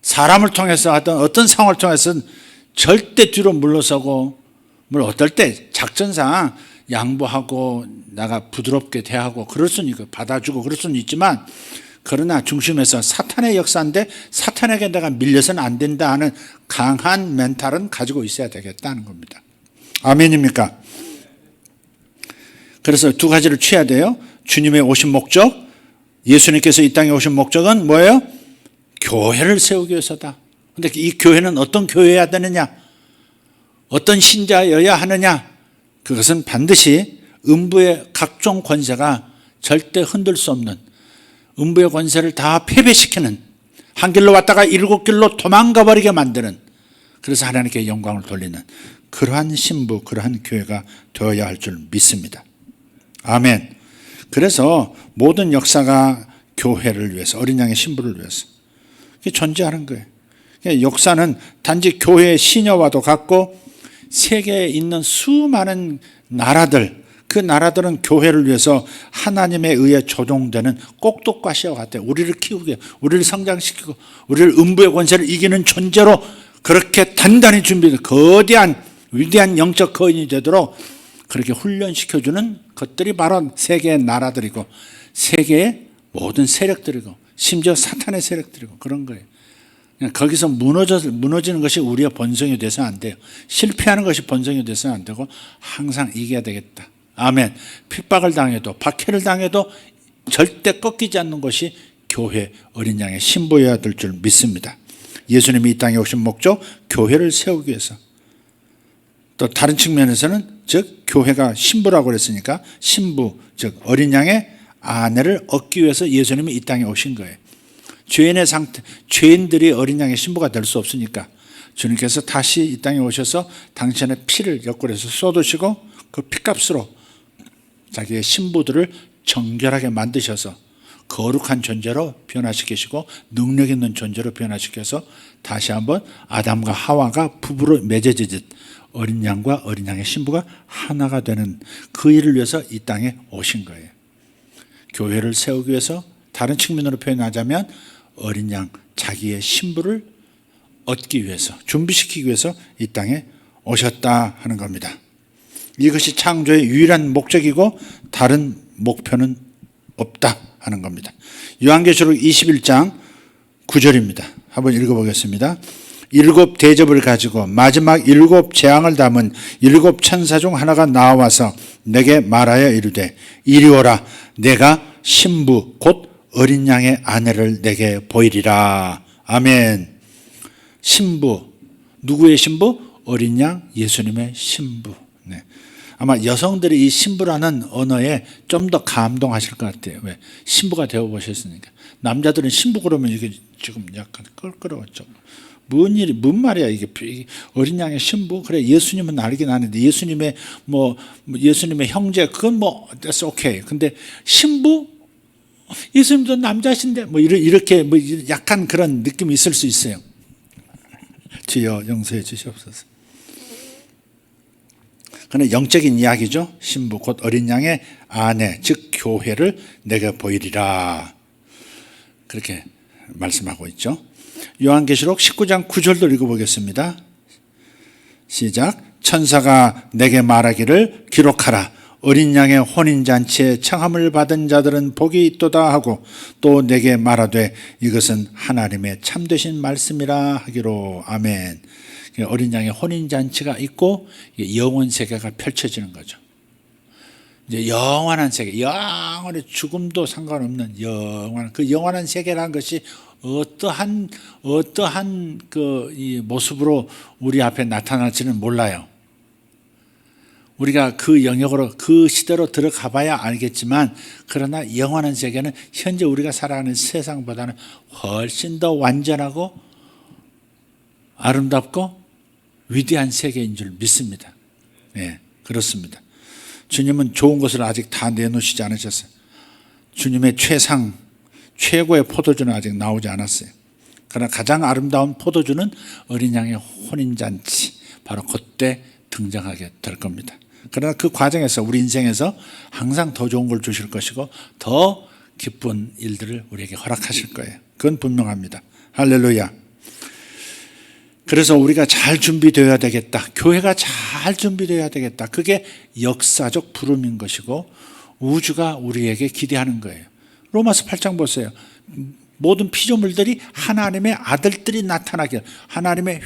사람을 통해서 하든 어떤 상황을 통해서는 절대 뒤로 물러서고 물론 어떨 때 작전상 양보하고 나가 부드럽게 대하고 그럴 수는 있고 받아주고 그럴 수는 있지만 그러나 중심에서 사탄의 역사인데 사탄에게 내가 밀려서는 안 된다 하는 강한 멘탈은 가지고 있어야 되겠다는 겁니다. 아멘입니까? 그래서 두 가지를 취해야 돼요. 주님의 오신 목적, 예수님께서 이 땅에 오신 목적은 뭐예요? 교회를 세우기 위해서다. 그런데 이 교회는 어떤 교회여야 되느냐? 어떤 신자여야 하느냐? 그것은 반드시 음부의 각종 권세가 절대 흔들 수 없는 음부의 권세를 다 패배시키는 한 길로 왔다가 일곱 길로 도망가 버리게 만드는 그래서 하나님께 영광을 돌리는 그러한 신부, 그러한 교회가 되어야 할 줄 믿습니다. 아멘. 그래서 모든 역사가 교회를 위해서 어린 양의 신부를 위해서 존재하는 거예요. 역사는 단지 교회의 시녀와도 같고 세계에 있는 수많은 나라들, 그 나라들은 교회를 위해서 하나님에 의해 조종되는 꼭독과시와 같아요. 우리를 키우게, 우리를 성장시키고 우리를 음부의 권세를 이기는 존재로 그렇게 단단히 준비된 거대한 위대한 영적 거인이 되도록 그렇게 훈련시켜주는 것들이 바로 세계의 나라들이고 세계의 모든 세력들이고 심지어 사탄의 세력들이고 그런 거예요. 거기서 무너지는 것이 우리의 본성이 돼서는 안 돼요. 실패하는 것이 본성이 돼서는 안 되고 항상 이겨야 되겠다. 아멘. 핍박을 당해도 박해를 당해도 절대 꺾이지 않는 것이 교회 어린 양의 신부여야 될 줄 믿습니다. 예수님이 이 땅에 오신 목적 교회를 세우기 위해서 또 다른 측면에서는 즉 교회가 신부라고 그랬으니까 신부 즉 어린 양의 아내를 얻기 위해서 예수님이 이 땅에 오신 거예요. 죄인들이 어린 양의 신부가 될 수 없으니까 주님께서 다시 이 땅에 오셔서 당신의 피를 옆구리에서 쏟으시고 그 피값으로 자기의 신부들을 정결하게 만드셔서 거룩한 존재로 변화시키시고 능력 있는 존재로 변화시켜서 다시 한번 아담과 하와가 부부로 맺어지듯 어린 양과 어린 양의 신부가 하나가 되는 그 일을 위해서 이 땅에 오신 거예요. 교회를 세우기 위해서 다른 측면으로 표현하자면 어린 양 자기의 신부를 얻기 위해서 준비시키기 위해서 이 땅에 오셨다 하는 겁니다. 이것이 창조의 유일한 목적이고 다른 목표는 없다 하는 겁니다. 요한계시록 21장 9절입니다. 한번 읽어보겠습니다. 7 대접을 가지고 마지막 7 재앙을 담은 7 천사 중 하나가 나와서 내게 말하여 이르되 이리 오라. 내가 신부 곧 어린 양의 아내를 내게 보이리라. 아멘. 신부, 누구의 신부? 어린 양 예수님의 신부. 네. 아마 여성들이 이 신부라는 언어에 좀 더 감동하실 것 같아요. 왜? 신부가 되어보셨으니까. 남자들은 신부 그러면 이게 지금 약간 껄끄러웠죠. 뭔 말이야 이게. 어린 양의 신부? 그래, 예수님은 알긴 아는데 예수님의 예수님의 형제 그건 that's okay. 근데 신부? 예수님도 남자신데 이렇게 약간 그런 느낌이 있을 수 있어요. 주여 용서해 주시옵소서. 그는 영적인 이야기죠. 신부 곧 어린 양의 아내 즉 교회를 내게 보이리라. 그렇게 말씀하고 있죠. 요한계시록 19장 9절도 읽어보겠습니다. 시작. 천사가 내게 말하기를 기록하라. 어린 양의 혼인잔치에 청함을 받은 자들은 복이 있도다 하고 또 내게 말하되 이것은 하나님의 참되신 말씀이라 하기로. 아멘. 어린 양의 혼인잔치가 있고 영원 세계가 펼쳐지는 거죠. 이제 영원한 세계, 영원의 죽음도 상관없는 영원한 그 영원한 세계라는 것이 어떠한 이 모습으로 우리 앞에 나타날지는 몰라요. 우리가 그 영역으로 그 시대로 들어가 봐야 알겠지만 그러나 영원한 세계는 현재 우리가 살아가는 세상보다는 훨씬 더 완전하고 아름답고 위대한 세계인 줄 믿습니다. 네, 그렇습니다. 주님은 좋은 것을 아직 다 내놓으시지 않으셨어요. 주님의 최고의 포도주는 아직 나오지 않았어요. 그러나 가장 아름다운 포도주는 어린 양의 혼인잔치, 바로 그때 등장하게 될 겁니다. 그러나 그 과정에서 우리 인생에서 항상 더 좋은 걸 주실 것이고 더 기쁜 일들을 우리에게 허락하실 거예요. 그건 분명합니다. 할렐루야. 그래서 우리가 잘 준비되어야 되겠다. 교회가 잘 준비되어야 되겠다. 그게 역사적 부름인 것이고 우주가 우리에게 기대하는 거예요. 로마서 8장 보세요. 모든 피조물들이 하나님의 아들들이 나타나게, 하나님의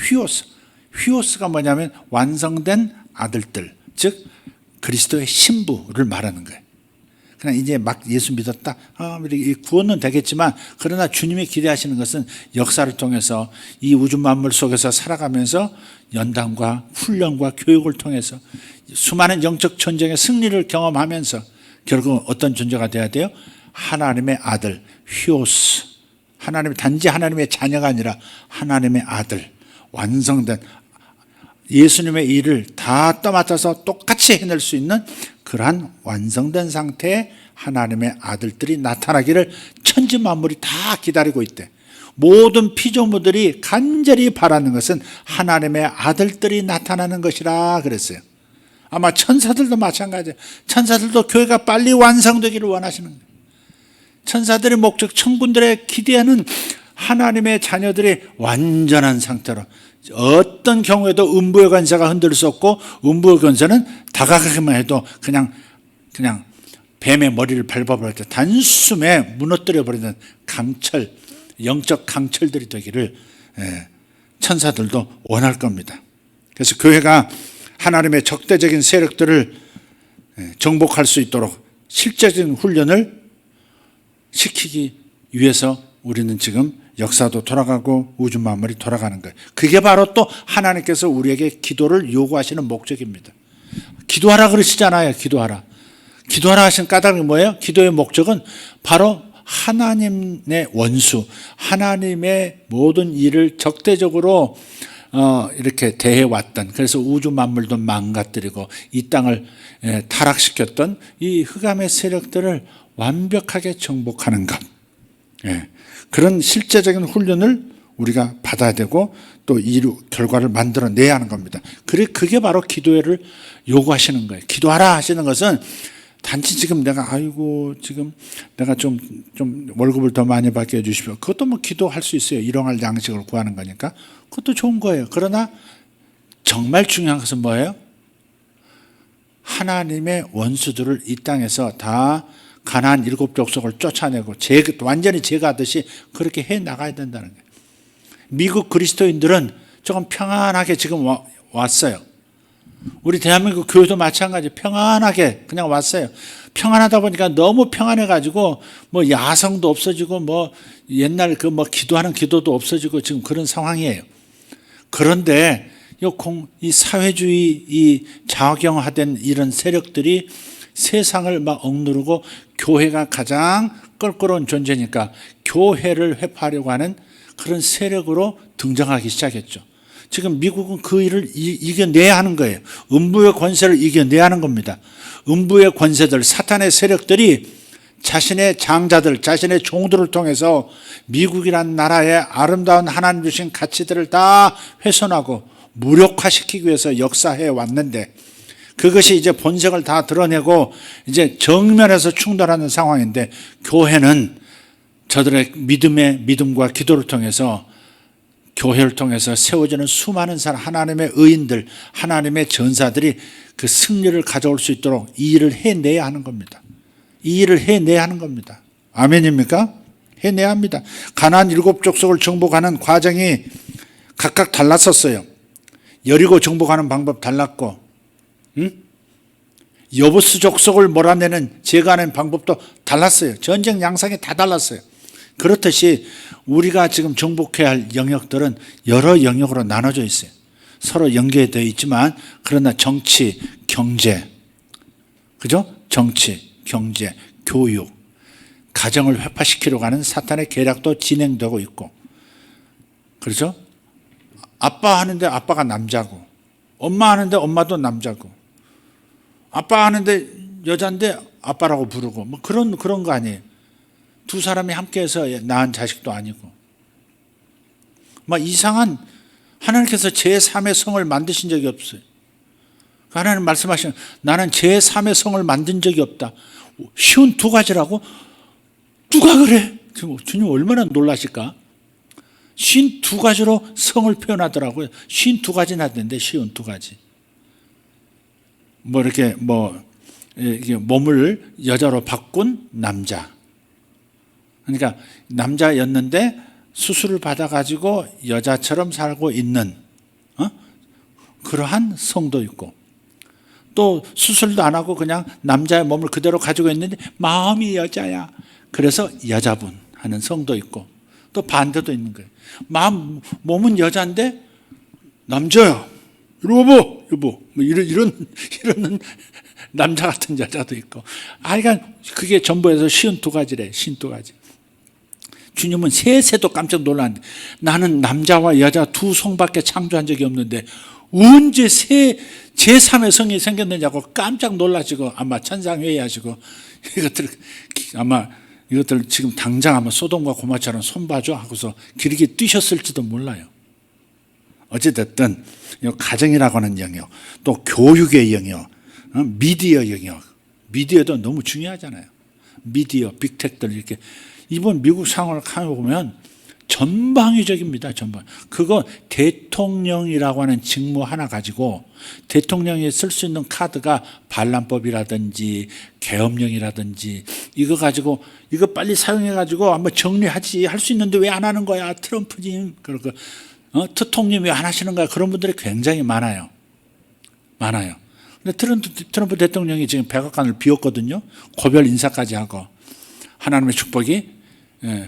휘오스가 뭐냐면 완성된 아들들, 즉 그리스도의 신부를 말하는 거예요. 그냥 이제 막 예수 믿었다, 구원은 되겠지만 그러나 주님이 기대하시는 것은 역사를 통해서 이 우주 만물 속에서 살아가면서 연단과 훈련과 교육을 통해서 수많은 영적 전쟁의 승리를 경험하면서 결국 어떤 존재가 되어야 돼요? 하나님의 아들, 휘오스. 단지 하나님의 자녀가 아니라 하나님의 아들, 완성된 예수님의 일을 다 떠맡아서 똑같이 해낼 수 있는 그러한 완성된 상태의 하나님의 아들들이 나타나기를 천지 만물이 다 기다리고 있대. 모든 피조물들이 간절히 바라는 것은 하나님의 아들들이 나타나는 것이라 그랬어요. 아마 천사들도 마찬가지예요. 천사들도 교회가 빨리 완성되기를 원하시는 거예요. 천사들의 목적, 천군들의 기대하는 하나님의 자녀들이 완전한 상태로 어떤 경우에도 음부의 권세가 흔들 수 없고 음부의 권세는 다가가기만 해도 그냥 뱀의 머리를 밟아버릴 때 단숨에 무너뜨려버리는 강철, 영적 강철들이 되기를 천사들도 원할 겁니다. 그래서 교회가 하나님의 적대적인 세력들을 정복할 수 있도록 실제적인 훈련을 시키기 위해서 우리는 지금 역사도 돌아가고 우주 만물이 돌아가는 거예요. 그게 바로 또 하나님께서 우리에게 기도를 요구하시는 목적입니다. 기도하라 그러시잖아요. 기도하라 하신 까닭이 뭐예요? 기도의 목적은 바로 하나님의 원수, 하나님의 모든 일을 적대적으로 이렇게 대해왔던, 그래서 우주 만물도 망가뜨리고 이 땅을 타락시켰던 이 흑암의 세력들을 완벽하게 정복하는 것, 그런 실제적인 훈련을 우리가 받아야 되고 또 이 결과를 만들어내야 하는 겁니다. 그게 바로 기도회를 요구하시는 거예요. 기도하라 하시는 것은 단지 지금 지금 내가 좀 월급을 더 많이 받게 해주십시오. 그것도 뭐 기도할 수 있어요. 일용할 양식을 구하는 거니까. 그것도 좋은 거예요. 그러나 정말 중요한 것은 뭐예요? 하나님의 원수들을 이 땅에서 다 가나안 7족속을 쫓아내고 완전히 제거하듯이 그렇게 해 나가야 된다는 거예요. 미국 그리스도인들은 조금 평안하게 지금 왔어요. 우리 대한민국 교회도 마찬가지 평안하게 그냥 왔어요. 평안하다 보니까 너무 평안해가지고 뭐 야성도 없어지고 뭐 옛날 기도하는 기도도 없어지고 지금 그런 상황이에요. 그런데 이 사회주의 이 자경화된 이런 세력들이 세상을 막 억누르고 교회가 가장 껄끄러운 존재니까 교회를 회파하려고 하는 그런 세력으로 등장하기 시작했죠. 지금 미국은 그 일을 이겨내야 하는 거예요. 음부의 권세를 이겨내야 하는 겁니다. 음부의 권세들, 사탄의 세력들이 자신의 장자들, 자신의 종들을 통해서 미국이란 나라의 아름다운 하나님 주신 가치들을 다 훼손하고 무력화시키기 위해서 역사해 왔는데, 그것이 이제 본색을 다 드러내고 이제 정면에서 충돌하는 상황인데, 교회는 저들의 믿음과 기도를 통해서, 교회를 통해서 세워지는 수많은 사람, 하나님의 의인들, 하나님의 전사들이 그 승리를 가져올 수 있도록 이 일을 해내야 하는 겁니다. 이 일을 해내야 하는 겁니다. 아멘입니까? 해내야 합니다. 가나안 7족속을 정복하는 과정이 각각 달랐었어요. 여리고 정복하는 방법 달랐고, 여부스 족속을 몰아내는 제거하는 방법도 달랐어요. 전쟁 양상이 다 달랐어요. 그렇듯이 우리가 지금 정복해야 할 영역들은 여러 영역으로 나눠져 있어요. 서로 연계되어 있지만, 그러나 정치, 경제, 그죠? 정치, 경제, 교육, 가정을 회파시키려고 하는 사탄의 계략도 진행되고 있고, 그렇죠? 아빠 하는데 아빠가 남자고, 엄마 하는데 엄마도 남자고, 아빠 하는데 여자인데 아빠라고 부르고, 뭐 그런 거 아니에요. 두 사람이 함께해서 낳은 자식도 아니고, 막 이상한, 하나님께서 제3의 성을 만드신 적이 없어요. 하나님 말씀하시는, 나는 제3의 성을 만든 적이 없다. 쉬운 2가지라고? 누가 그래? 주님 얼마나 놀라실까? 52가지로 성을 표현하더라고요. 52가지나 되는데, 쉬운 2가지. 이렇게 몸을 여자로 바꾼 남자. 그러니까 남자였는데 수술을 받아가지고 여자처럼 살고 있는 그러한 성도 있고, 또 수술도 안 하고 그냥 남자의 몸을 그대로 가지고 있는데 마음이 여자야. 그래서 여자분 하는 성도 있고, 또 반대도 있는 거예요. 몸은 여자인데 남자야. 여보. 이런 남자 같은 여자도 있고. 그러니까 그게 전부에서 52가지래. 52가지. 주님은 세세도 깜짝 놀랐는데, 나는 남자와 여자 2성밖에 창조한 적이 없는데 언제 제3의 성이 생겼느냐고 깜짝 놀라시고, 아마 천상회의하시고, 이것들 지금 당장 아마 소돔과 고모처럼 손봐줘 하고서 길게 뛰셨을지도 몰라요. 어찌됐든 가정이라고 하는 영역, 또 교육의 영역, 미디어 영역, 미디어도 너무 중요하잖아요. 미디어, 빅텍들 이렇게 이번 미국 상황을 보면 전방위적입니다. 전방. 그거 대통령이라고 하는 직무 하나 가지고 대통령이 쓸 수 있는 카드가 반란법이라든지 계엄령이라든지 이거 가지고 이거 빨리 사용해 가지고 한번 정리하지 할 수 있는데 왜 안 하는 거야? 트럼프님. 그리고 트통님 왜 안 하시는 거야? 그런 분들이 굉장히 많아요. 근데 트럼프 대통령이 지금 백악관을 비웠거든요. 고별 인사까지 하고, 하나님의 축복이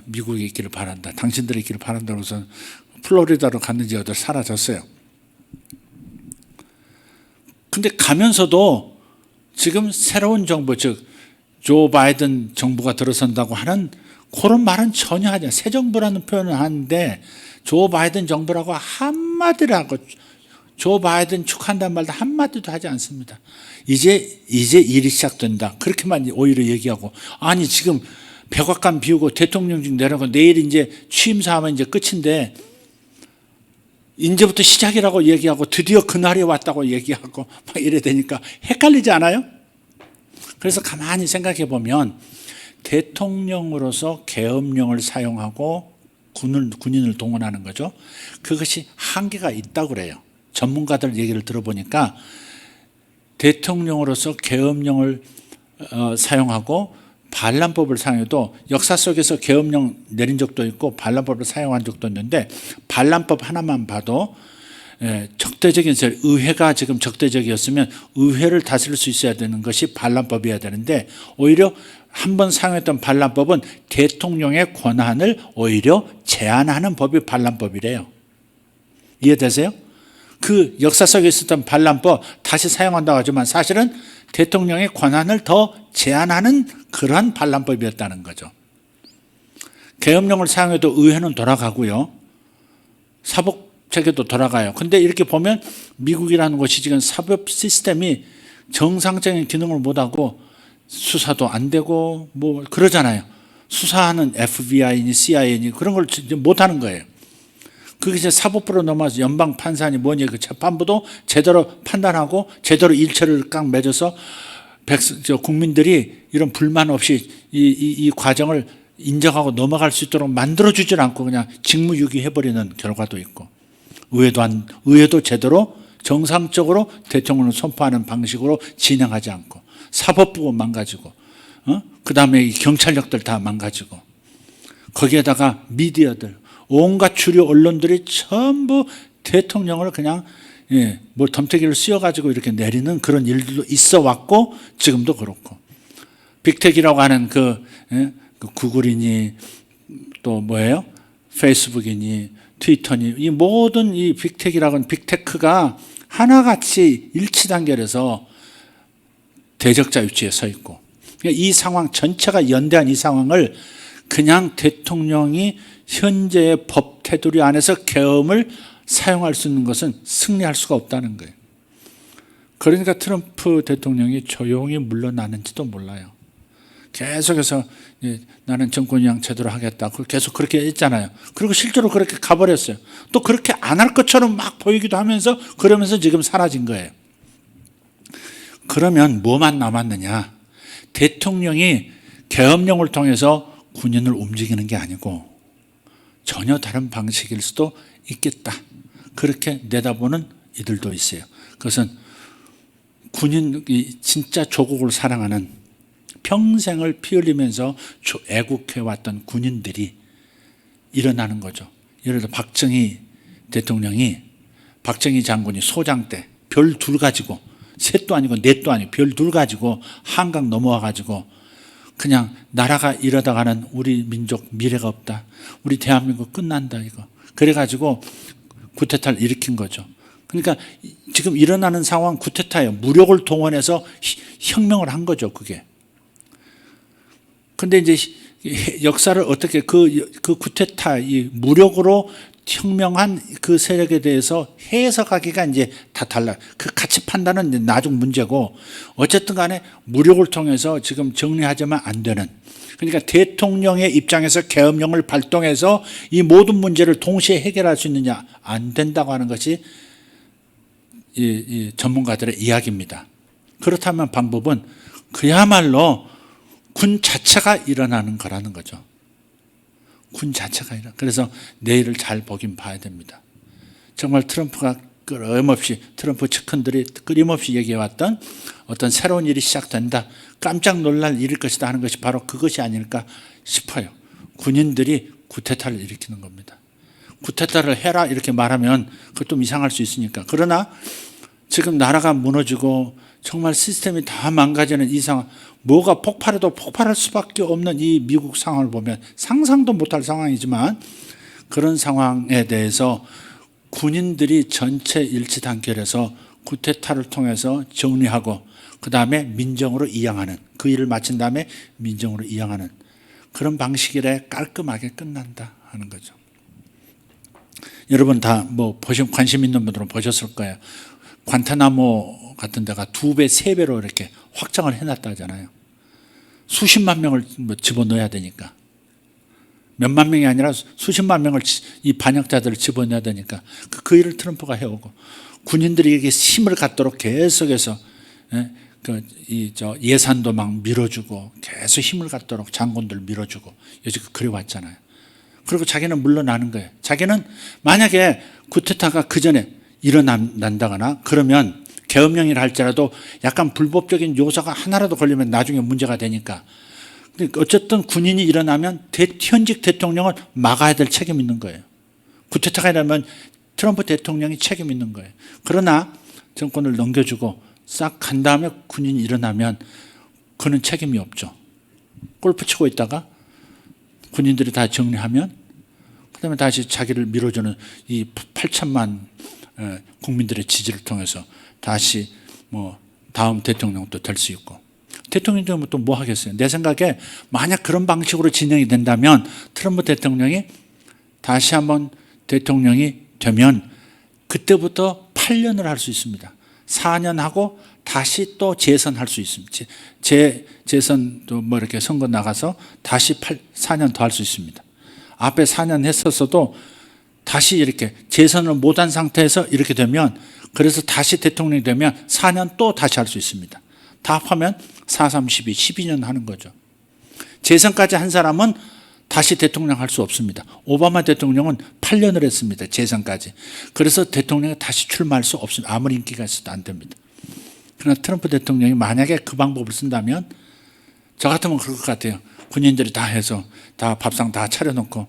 미국에 있기를 바란다. 당신들이 있기를 바란다고 해서 플로리다로 갔는지 어디 사라졌어요. 근데 가면서도 지금 새로운 정부, 즉 조 바이든 정부가 들어선다고 하는 그런 말은 전혀 하지 않아요. 새 정부라는 표현을 하는데 조 바이든 정부라고 한마디라고 조 바이든 축하한다는 말도 한마디도 하지 않습니다. 이제 일이 시작된다. 그렇게만 오히려 얘기하고 아니 지금 백악관 비우고 대통령직 내려고 내일 이제 취임사하면 이제 끝인데 이제부터 시작이라고 얘기하고 드디어 그날이 왔다고 얘기하고 막 이래 되니까 헷갈리지 않아요? 그래서 가만히 생각해 보면 대통령으로서 계엄령을 사용하고 군인을 동원하는 거죠. 그것이 한계가 있다고 그래요. 전문가들 얘기를 들어보니까 대통령으로서 계엄령을 사용하고 반란법을 사용해도 역사 속에서 계엄령 내린 적도 있고 반란법을 사용한 적도 있는데 반란법 하나만 봐도 적대적인 의회가 지금 적대적이었으면 의회를 다스릴 수 있어야 되는 것이 반란법이어야 되는데 오히려 한번 사용했던 반란법은 대통령의 권한을 오히려 제한하는 법이 반란법이래요. 이해되세요? 그 역사 속에 있었던 반란법 다시 사용한다고 하지만 사실은 대통령의 권한을 더 제한하는 그러한 반란법이었다는 거죠. 계엄령을 사용해도 의회는 돌아가고요. 사법체계도 돌아가요. 근데 이렇게 보면 미국이라는 곳이 지금 사법 시스템이 정상적인 기능을 못하고 수사도 안 되고 뭐 그러잖아요. 수사하는 FBI니 CIA니 그런 걸 못하는 거예요. 그게 이제 사법부로 넘어와서 연방 판사니 뭐니 그 재판부도 제대로 판단하고 제대로 일처를 깡 맺어서 국민들이 이런 불만 없이 이 과정을 인정하고 넘어갈 수 있도록 만들어주질 않고 그냥 직무유기해버리는 결과도 있고 의회도 제대로 정상적으로 대통령을 선포하는 방식으로 진행하지 않고 사법부가 망가지고 그 다음에 경찰력들 다 망가지고 거기에다가 미디어들 온갖 주류 언론들이 전부 대통령을 그냥 뭘 덤태기를 씌워가지고 이렇게 내리는 그런 일들도 있어 왔고 지금도 그렇고 빅텍이라고 하는 그 구글이니 또 뭐예요? 페이스북이니 트위터니 이 모든 이 빅텍이라고 하는 빅테크가 하나같이 일치단결해서 대적자 위치에 서 있고 이 상황 전체가 연대한 이 상황을 그냥 대통령이 현재의 법 테두리 안에서 계엄을 사용할 수 있는 것은 승리할 수가 없다는 거예요. 그러니까 트럼프 대통령이 조용히 물러나는지도 몰라요. 계속해서 나는 정권이양 제대로 하겠다. 계속 그렇게 했잖아요. 그리고 실제로 그렇게 가버렸어요. 또 그렇게 안 할 것처럼 막 보이기도 하면서 그러면서 지금 사라진 거예요. 그러면 뭐만 남았느냐? 대통령이 계엄령을 통해서 군인을 움직이는 게 아니고 전혀 다른 방식일 수도 있겠다. 그렇게 내다보는 이들도 있어요. 그것은 군인이 진짜 조국을 사랑하는 평생을 피 흘리면서 애국해왔던 군인들이 일어나는 거죠. 예를 들어 박정희 장군이 소장 때 별 둘 가지고 셋도 아니고 넷도 아니고 별 둘 가지고 한강 넘어와 가지고 그냥 나라가 이러다가는 우리 민족 미래가 없다. 우리 대한민국 끝난다 이거. 그래가지고 쿠데타를 일으킨 거죠. 그러니까 지금 일어나는 상황 쿠데타예요. 무력을 동원해서 혁명을 한 거죠. 그게. 근데 이제 역사를 어떻게 그 쿠데타 이 무력으로 혁명한 그 세력에 대해서 해석하기가 이제 다 달라요. 그 가치 판단은 이제 나중 문제고 어쨌든 간에 무력을 통해서 지금 정리하자면 안 되는 그러니까 대통령의 입장에서 계엄령을 발동해서 이 모든 문제를 동시에 해결할 수 있느냐 안 된다고 하는 것이 이 전문가들의 이야기입니다. 그렇다면 방법은 그야말로 군 자체가 일어나는 거라는 거죠. 군 자체가 일어나. 그래서 내일을 잘 보긴 봐야 됩니다. 정말 트럼프가 트럼프 측근들이 끊임없이 얘기해왔던 어떤 새로운 일이 시작된다. 깜짝 놀랄 일일 것이다 하는 것이 바로 그것이 아닐까 싶어요. 군인들이 쿠데타를 일으키는 겁니다. 쿠데타를 해라 이렇게 말하면 그것 좀 이상할 수 있으니까. 그러나 지금 나라가 무너지고 정말 시스템이 다 망가지는 이 상황, 뭐가 폭발해도 폭발할 수밖에 없는 이 미국 상황을 보면 상상도 못할 상황이지만 그런 상황에 대해서 군인들이 전체 일치 단결해서 쿠데타를 통해서 정리하고 그 다음에 민정으로 이양하는 그 일을 마친 다음에 민정으로 이양하는 그런 방식이래 깔끔하게 끝난다 하는 거죠. 여러분 다 뭐 관심 있는 분들은 보셨을 거예요. 관타나모 같은 데가 2배, 3배로 이렇게 확장을 해놨다 하잖아요. 수십만 명을 뭐 집어넣어야 되니까. 몇만 명이 아니라 수십만 명을 이 반역자들을 집어넣어야 되니까 그 일을 트럼프가 해오고 군인들에게 힘을 갖도록 계속해서 예산도 막 밀어주고 계속 힘을 갖도록 장군들 밀어주고 여지껏 그래왔잖아요. 그리고 자기는 물러나는 거예요. 자기는 만약에 쿠데타가 그 전에 일어난다거나 그러면 계엄령이라 할지라도 약간 불법적인 요소가 하나라도 걸리면 나중에 문제가 되니까 어쨌든 군인이 일어나면 현직 대통령을 막아야 될 책임이 있는 거예요. 쿠데타가 일어나면 트럼프 대통령이 책임 있는 거예요. 그러나 정권을 넘겨주고 싹 간 다음에 군인이 일어나면 그는 책임이 없죠. 골프 치고 있다가 군인들이 다 정리하면 그다음에 다시 자기를 밀어주는 이 8천만 국민들의 지지를 통해서 다시 뭐 다음 대통령도 될 수 있고 대통령이 되면 또 뭐 하겠어요? 내 생각에 만약 그런 방식으로 진행이 된다면 트럼프 대통령이 다시 한번 대통령이 되면 그때부터 8년을 할 수 있습니다. 4년 하고 다시 또 재선할 수 있습니다. 재선도 뭐 이렇게 선거 나가서 다시 4년 더 할 수 있습니다. 앞에 4년 했었어도 다시 이렇게 재선을 못한 상태에서 이렇게 되면 그래서 다시 대통령이 되면 4년 또 다시 할 수 있습니다. 다 합하면 4, 3, 12, 12년 하는 거죠. 재선까지 한 사람은 다시 대통령 할 수 없습니다. 오바마 대통령은 8년을 했습니다. 재선까지. 그래서 대통령이 다시 출마할 수 없습니다. 아무리 인기가 있어도 안 됩니다. 그러나 트럼프 대통령이 만약에 그 방법을 쓴다면 저 같으면 그럴 것 같아요. 군인들이 다 해서 다 밥상 다 차려놓고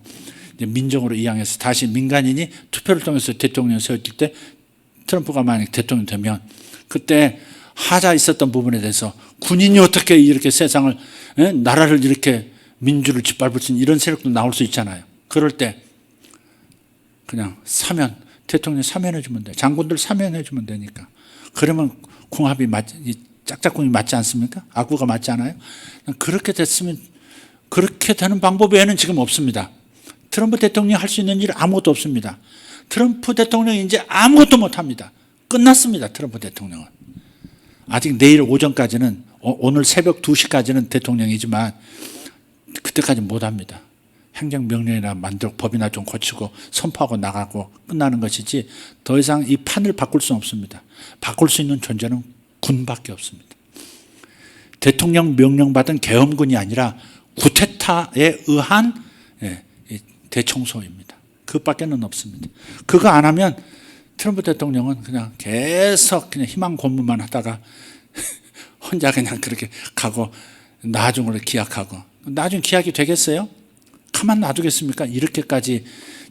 민정으로 이양해서 다시 민간인이 투표를 통해서 대통령을 세웠을 때 트럼프가 만약 대통령 되면 그때 하자 있었던 부분에 대해서 군인이 어떻게 이렇게 세상을 나라를 이렇게 민주를 짓밟을 수 있는 이런 세력도 나올 수 있잖아요. 그럴 때 그냥 사면 대통령 사면해 주면 돼. 장군들 사면해 주면 되니까. 그러면 궁합이 짝짝꿍이 맞지 않습니까? 아구가 맞지 않아요? 그렇게 됐으면 그렇게 되는 방법 외에는 지금 없습니다. 트럼프 대통령이 할 수 있는 일 아무것도 없습니다. 트럼프 대통령이 이제 아무것도 못합니다. 끝났습니다. 트럼프 대통령은. 아직 내일 오전까지는 오늘 새벽 2시까지는 대통령이지만 그때까지 못합니다. 행정명령이나 만들고 법이나 좀 고치고 선포하고 나가고 끝나는 것이지 더 이상 이 판을 바꿀 수는 없습니다. 바꿀 수 있는 존재는 군밖에 없습니다. 대통령 명령받은 계엄군이 아니라 쿠데타에 의한 대청소입니다. 그밖에는 없습니다. 그거 안 하면 트럼프 대통령은 그냥 계속 그냥 희망 고문만 하다가 혼자 그냥 그렇게 가고 나중으로 기약하고 나중 기약이 되겠어요? 가만 놔두겠습니까? 이렇게까지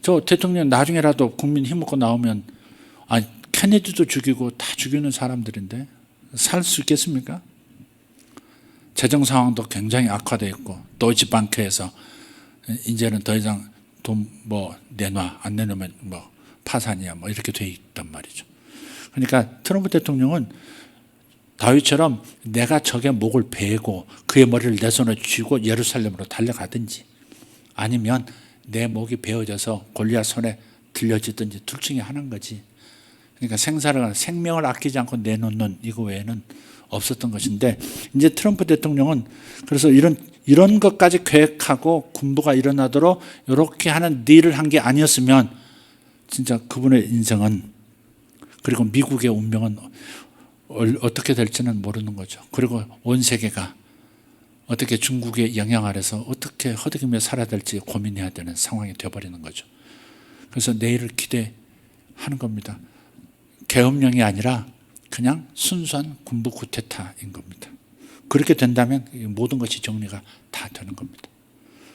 저 대통령 나중에라도 국민 힘먹고 나오면 케네디도 죽이고 다 죽이는 사람들인데 살 수 있겠습니까? 재정 상황도 굉장히 악화되어 있고 도이치방크에서 이제는 더 이상 돈 뭐 내놔 안 내놓으면 뭐 파산이야 뭐 이렇게 돼 있단 말이죠. 그러니까 트럼프 대통령은 다윗처럼 내가 적의 목을 베고 그의 머리를 내 손에 쥐고 예루살렘으로 달려가든지 아니면 내 목이 베어져서 골리앗 손에 들려지든지 둘 중에 하나인 거지. 그러니까 생명을 아끼지 않고 내놓는 이거 외에는 없었던 것인데 이제 트럼프 대통령은 그래서 이런 것까지 계획하고 군부가 일어나도록 이렇게 하는 딜을 한 게 아니었으면 진짜 그분의 인생은 그리고 미국의 운명은 어떻게 될지는 모르는 거죠. 그리고 온 세계가 어떻게 중국의 영향 아래서 어떻게 허덕이며 살아야 될지 고민해야 되는 상황이 되어버리는 거죠. 그래서 내일을 기대하는 겁니다. 계엄령이 아니라 그냥 순수한 군부 쿠데타인 겁니다. 그렇게 된다면 모든 것이 정리가 다 되는 겁니다.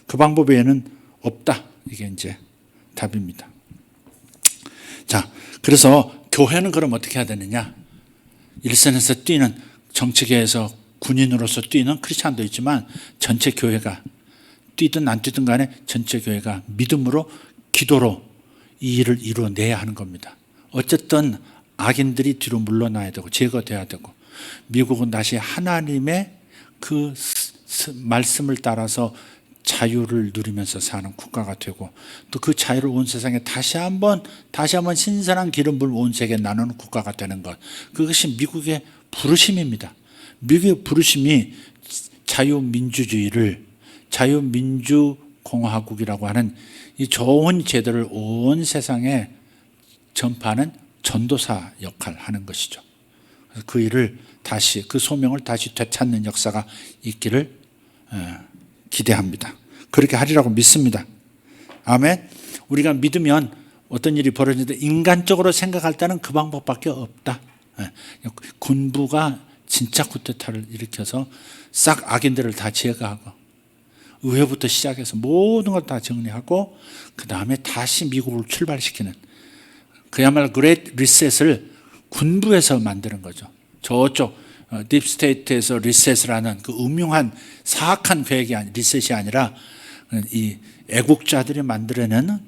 그 방법 외에는 없다. 이게 이제 답입니다. 자, 그래서 교회는 그럼 어떻게 해야 되느냐? 일선에서 뛰는 정치계에서 군인으로서 뛰는 크리스찬도 있지만 전체 교회가 뛰든 안 뛰든 간에 전체 교회가 믿음으로 기도로 이 일을 이루어내야 하는 겁니다. 어쨌든 악인들이 뒤로 물러나야 되고 제거돼야 되고 미국은 다시 하나님의 그 말씀을 따라서 자유를 누리면서 사는 국가가 되고 또 그 자유를 온 세상에 다시 한번 신선한 기름을 온 세계에 나누는 국가가 되는 것, 그것이 미국의 부르심입니다. 미국의 부르심이 자유민주주의를 자유민주공화국이라고 하는 이 좋은 제도를 온 세상에 전파하는 전도사 역할을 하는 것이죠. 그 일을 다시, 그 소명을 다시 되찾는 역사가 있기를 기대합니다. 그렇게 하리라고 믿습니다. 아멘. 우리가 믿으면 어떤 일이 벌어지는데 인간적으로 생각할 때는 그 방법밖에 없다. 군부가 진짜 쿠데타를 일으켜서 싹 악인들을 다 제거하고 의회부터 시작해서 모든 걸 다 정리하고 그 다음에 다시 미국을 출발시키는, 그야말로 그레이트 리셋을 군부에서 만드는 거죠. 저쪽 딥스테이트에서 리셋을 하는 그 음흉한 사악한 계획이 리셋이 아니라 이 애국자들이 만들어내는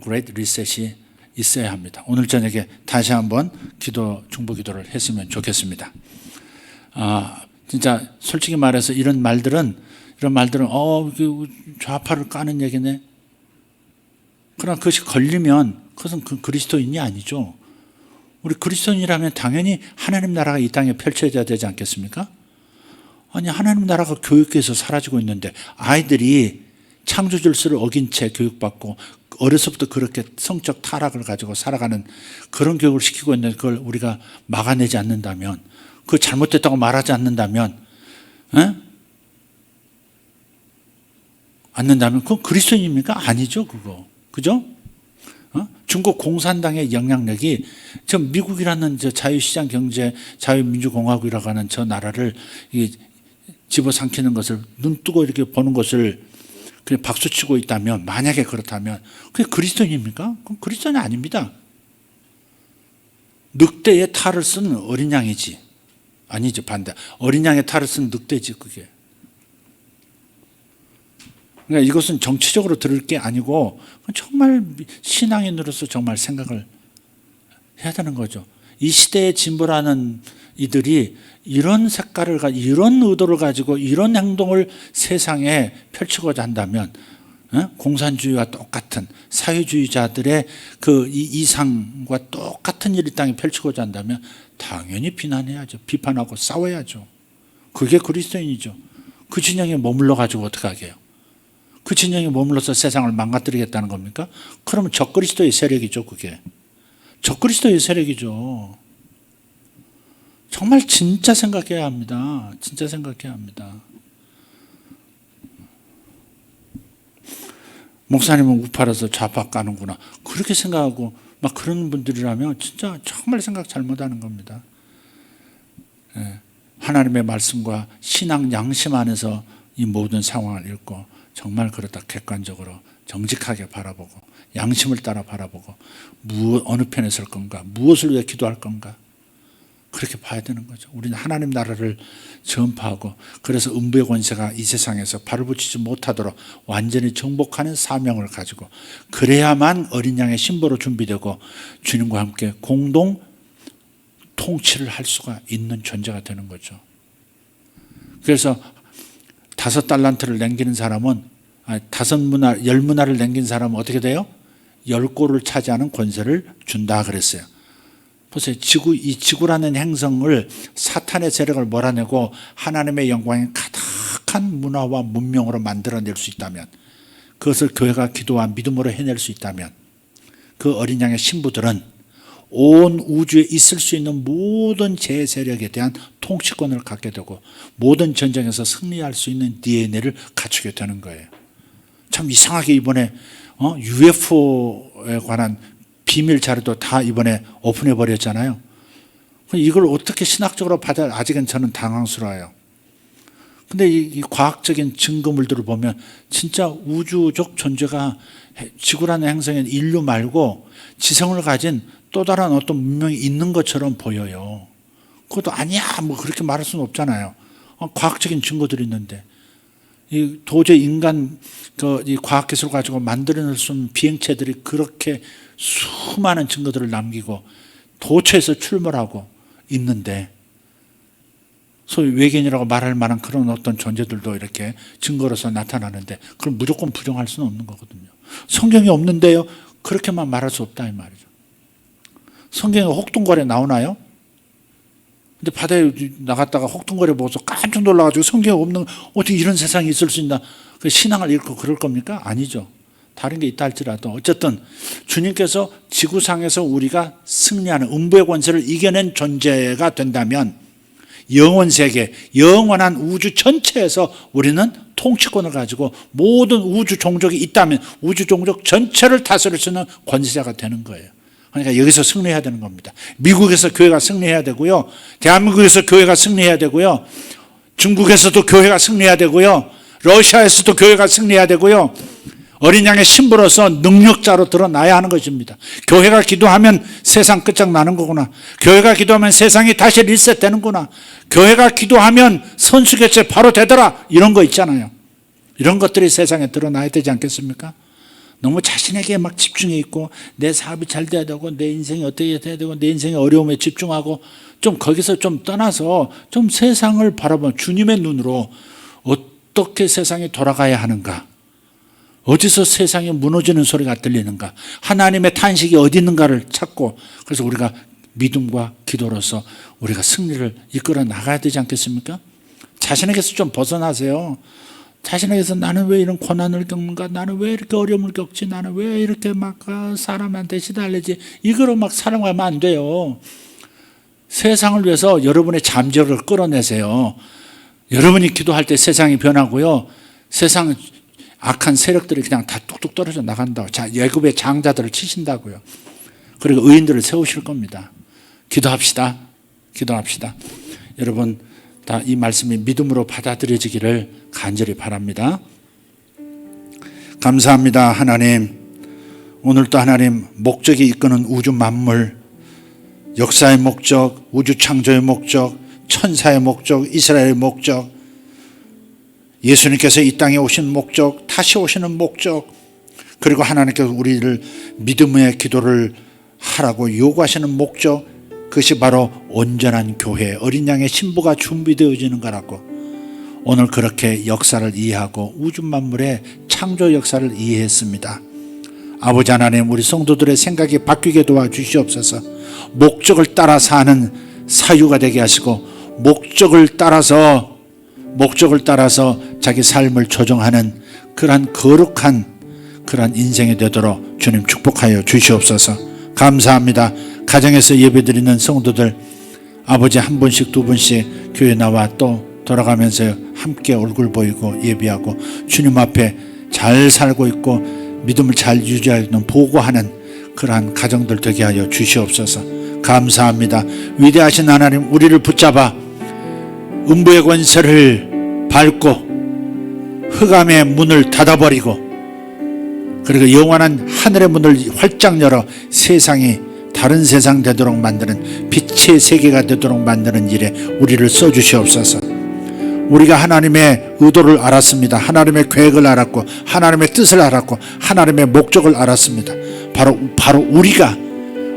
그레이트 리셋이 있어야 합니다. 오늘 저녁에 다시 한번 중보 기도를 했으면 좋겠습니다. 진짜 솔직히 말해서 이런 말들은 좌파를 까는 얘기네. 그러나 그것이 걸리면 그것은 그리스도인이 아니죠. 우리 그리스도인이라면 당연히 하나님 나라가 이 땅에 펼쳐져야 되지 않겠습니까? 아니, 하나님 나라가 교육에서 사라지고 있는데 아이들이 창조 질서를 어긴 채 교육받고 어려서부터 그렇게 성적 타락을 가지고 살아가는 그런 교육을 시키고 있는데 그걸 우리가 막아내지 않는다면, 그거 잘못됐다고 말하지 않는다면 그건 그리스도인입니까? 아니죠, 그거. 그죠? 중국 공산당의 영향력이 저 미국이라는 저 자유시장 경제, 자유민주공화국이라고 하는 저 나라를 집어삼키는 것을 눈뜨고 이렇게 보는 것을 그냥 박수치고 있다면, 만약에 그렇다면 그게 그리스도인입니까? 그건 그리스도인이 아닙니다. 늑대의 탈을 쓴 어린 양이지. 아니죠, 반대. 어린 양의 탈을 쓴 늑대지, 그게. 그러니까 이것은 정치적으로 들을 게 아니고 정말 신앙인으로서 정말 생각을 해야 되는 거죠. 이 시대의 진보라는 이들이 이런 색깔을 가지고 이런 의도를 가지고 이런 행동을 세상에 펼치고자 한다면 공산주의와 똑같은 사회주의자들의 그 이상과 똑같은 일을 땅에 펼치고자 한다면 당연히 비난해야죠. 비판하고 싸워야죠. 그게 그리스도인이죠. 그 진영에 머물러 가지고 어떻게 하게요? 그 진영에 머물러서 세상을 망가뜨리겠다는 겁니까? 그러면 적그리스도의 세력이죠, 그게. 적그리스도의 세력이죠. 정말 진짜 생각해야 합니다. 진짜 생각해야 합니다. 목사님은 우파라서 좌파 까는구나. 그렇게 생각하고 막 그런 분들이라면 진짜 정말 생각 잘못하는 겁니다. 하나님의 말씀과 신앙 양심 안에서 이 모든 상황을 읽고 정말 그렇다 객관적으로 정직하게 바라보고 양심을 따라 바라보고 어느 편에 설 건가, 무엇을 위해 기도할 건가, 그렇게 봐야 되는 거죠. 우리는 하나님 나라를 전파하고 그래서 음부의 권세가 이 세상에서 발을 붙이지 못하도록 완전히 정복하는 사명을 가지고 그래야만 어린 양의 신부로 준비되고 주님과 함께 공동 통치를 할 수가 있는 존재가 되는 거죠. 그래서 5달란트를 남기는 사람은 10문화를 남긴 사람은 어떻게 돼요? 10골을 차지하는 권세를 준다 그랬어요. 보세요. 이 지구라는 행성을 사탄의 세력을 몰아내고 하나님의 영광이 가득한 문화와 문명으로 만들어낼 수 있다면, 그것을 교회가 기도와 믿음으로 해낼 수 있다면 그 어린 양의 신부들은 온 우주에 있을 수 있는 모든 제세력에 대한 통치권을 갖게 되고 모든 전쟁에서 승리할 수 있는 DNA를 갖추게 되는 거예요. 참 이상하게 이번에 UFO에 관한 비밀 자료도 다 이번에 오픈해 버렸잖아요. 이걸 어떻게 신학적으로 받아, 아직은 저는 당황스러워요. 근데 이 과학적인 증거물들을 보면 진짜 우주적 존재가 지구라는 행성에 인류 말고 지성을 가진 또 다른 어떤 문명이 있는 것처럼 보여요. 그것도 아니야 뭐 그렇게 말할 수는 없잖아요. 과학적인 증거들이 있는데 도저히 인간 이 과학기술을 가지고 만들어낼 수 있는 비행체들이 그렇게 수많은 증거들을 남기고 도처에서 출몰하고 있는데 소위 외계인이라고 말할 만한 그런 어떤 존재들도 이렇게 증거로서 나타나는데 그걸 무조건 부정할 수는 없는 거거든요. 성경에 없는데요, 그렇게만 말할 수 없다 이 말이죠. 성경에 혹동거래 나오나요? 근데 바다에 나갔다가 혹동거래 보고서 깜짝 놀라가지고 성경에 없는, 어떻게 이런 세상이 있을 수 있나, 그 신앙을 잃고 그럴 겁니까? 아니죠. 다른 게 있다 할지라도 어쨌든 주님께서 지구상에서 우리가 승리하는 음부의 권세를 이겨낸 존재가 된다면 영원 세계, 영원한 우주 전체에서 우리는 통치권을 가지고 모든 우주 종족이 있다면 우주 종족 전체를 다스릴 수 있는 권세자가 되는 거예요. 그러니까 여기서 승리해야 되는 겁니다. 미국에서 교회가 승리해야 되고요, 대한민국에서 교회가 승리해야 되고요, 중국에서도 교회가 승리해야 되고요, 러시아에서도 교회가 승리해야 되고요, 어린 양의 신부로서 능력자로 드러나야 하는 것입니다. 교회가 기도하면 세상 끝장나는 거구나, 교회가 기도하면 세상이 다시 리셋되는구나, 교회가 기도하면 선수교체 바로 되더라, 이런 거 있잖아요. 이런 것들이 세상에 드러나야 되지 않겠습니까? 너무 자신에게 막 집중해 있고 내 사업이 잘 돼야 되고 내 인생이 어떻게 돼야 되고 내 인생의 어려움에 집중하고, 좀 거기서 좀 떠나서 좀 세상을 바라보면 주님의 눈으로 어떻게 세상이 돌아가야 하는가, 어디서 세상이 무너지는 소리가 들리는가, 하나님의 탄식이 어디 있는가를 찾고, 그래서 우리가 믿음과 기도로서 우리가 승리를 이끌어 나가야 되지 않겠습니까? 자신에게서 좀 벗어나세요. 자신에게서 나는 왜 이런 고난을 겪는가, 나는 왜 이렇게 어려움을 겪지, 나는 왜 이렇게 막 사람한테 시달리지, 이거로 막 살아가면 안 돼요. 세상을 위해서 여러분의 잠재력을 끌어내세요. 여러분이 기도할 때 세상이 변하고요, 세상 악한 세력들이 그냥 다 뚝뚝 떨어져 나간다고. 애굽의 장자들을 치신다고요. 그리고 의인들을 세우실 겁니다. 기도합시다. 기도합시다. 여러분 다 이 말씀이 믿음으로 받아들여지기를 간절히 바랍니다. 감사합니다. 하나님, 오늘도 하나님 목적이 이끄는 우주 만물, 역사의 목적, 우주 창조의 목적, 천사의 목적, 이스라엘의 목적, 예수님께서 이 땅에 오신 목적, 다시 오시는 목적, 그리고 하나님께서 우리를 믿음의 기도를 하라고 요구하시는 목적, 그것이 바로 온전한 교회, 어린 양의 신부가 준비되어지는 거라고. 오늘 그렇게 역사를 이해하고 우주 만물의 창조 역사를 이해했습니다. 아버지 하나님, 우리 성도들의 생각이 바뀌게 도와주시옵소서. 목적을 따라 사는 사유가 되게 하시고, 목적을 따라서 자기 삶을 조정하는 그러한 거룩한 그러한 인생이 되도록 주님 축복하여 주시옵소서. 감사합니다. 가정에서 예배드리는 성도들, 아버지 한 분씩 두 분씩 교회 나와 또 돌아가면서 함께 얼굴 보이고 예배하고 주님 앞에 잘 살고 있고 믿음을 잘 유지하는 보고하는 그러한 가정들 되게 하여 주시옵소서. 감사합니다. 위대하신 하나님, 우리를 붙잡아 음부의 권세를 밟고 흑암의 문을 닫아버리고, 그리고 영원한 하늘의 문을 활짝 열어 세상이 다른 세상 되도록 만드는 빛의 세계가 되도록 만드는 일에 우리를 써주시옵소서. 우리가 하나님의 의도를 알았습니다. 하나님의 계획을 알았고 하나님의 뜻을 알았고 하나님의 목적을 알았습니다. 바로 우리가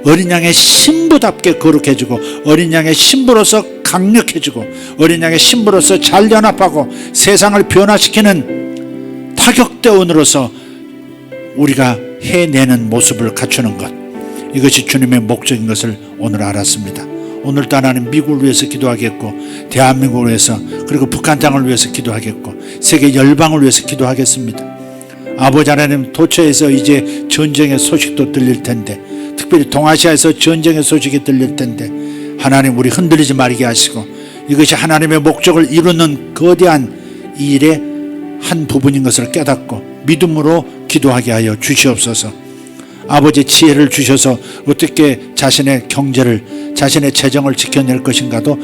어린 양의 신부답게 거룩해지고 어린 양의 신부로서 강력해지고 어린 양의 신부로서 잘 연합하고 세상을 변화시키는 타격대원으로서 우리가 해내는 모습을 갖추는 것, 이것이 주님의 목적인 것을 오늘 알았습니다. 오늘도 하나님 미국을 위해서 기도하겠고 대한민국을 위해서, 그리고 북한 땅을 위해서 기도하겠고 세계 열방을 위해서 기도하겠습니다. 아버지 하나님, 도처에서 이제 전쟁의 소식도 들릴 텐데, 특별히 동아시아에서 전쟁의 소식이 들릴 텐데 하나님, 우리 흔들리지 말게 하시고 이것이 하나님의 목적을 이루는 거대한 일의 한 부분인 것을 깨닫고 믿음으로 기도하게 하여 주시옵소서. 아버지, 지혜를 주셔서 어떻게 자신의 경제를, 자신의 재정을 지켜낼 것인가도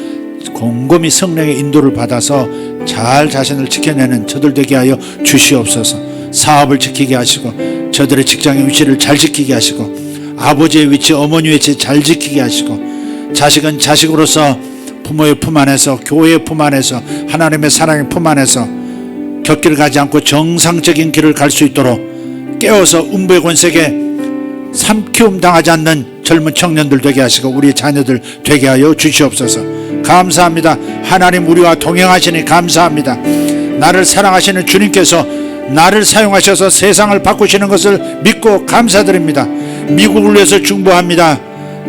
곰곰이 성령의 인도를 받아서 잘 자신을 지켜내는 저들 되게 하여 주시옵소서. 사업을 지키게 하시고 저들의 직장의 위치를 잘 지키게 하시고 아버지의 위치, 어머니의 위치 잘 지키게 하시고, 자식은 자식으로서 부모의 품 안에서, 교회의 품 안에서, 하나님의 사랑의 품 안에서 곁길을 가지 않고 정상적인 길을 갈 수 있도록 깨워서 음부의 권세에 삼키움 당하지 않는 젊은 청년들 되게 하시고 우리의 자녀들 되게 하여 주시옵소서. 감사합니다. 하나님 우리와 동행하시니 감사합니다. 나를 사랑하시는 주님께서 나를 사용하셔서 세상을 바꾸시는 것을 믿고 감사드립니다. 미국을 위해서 중보합니다.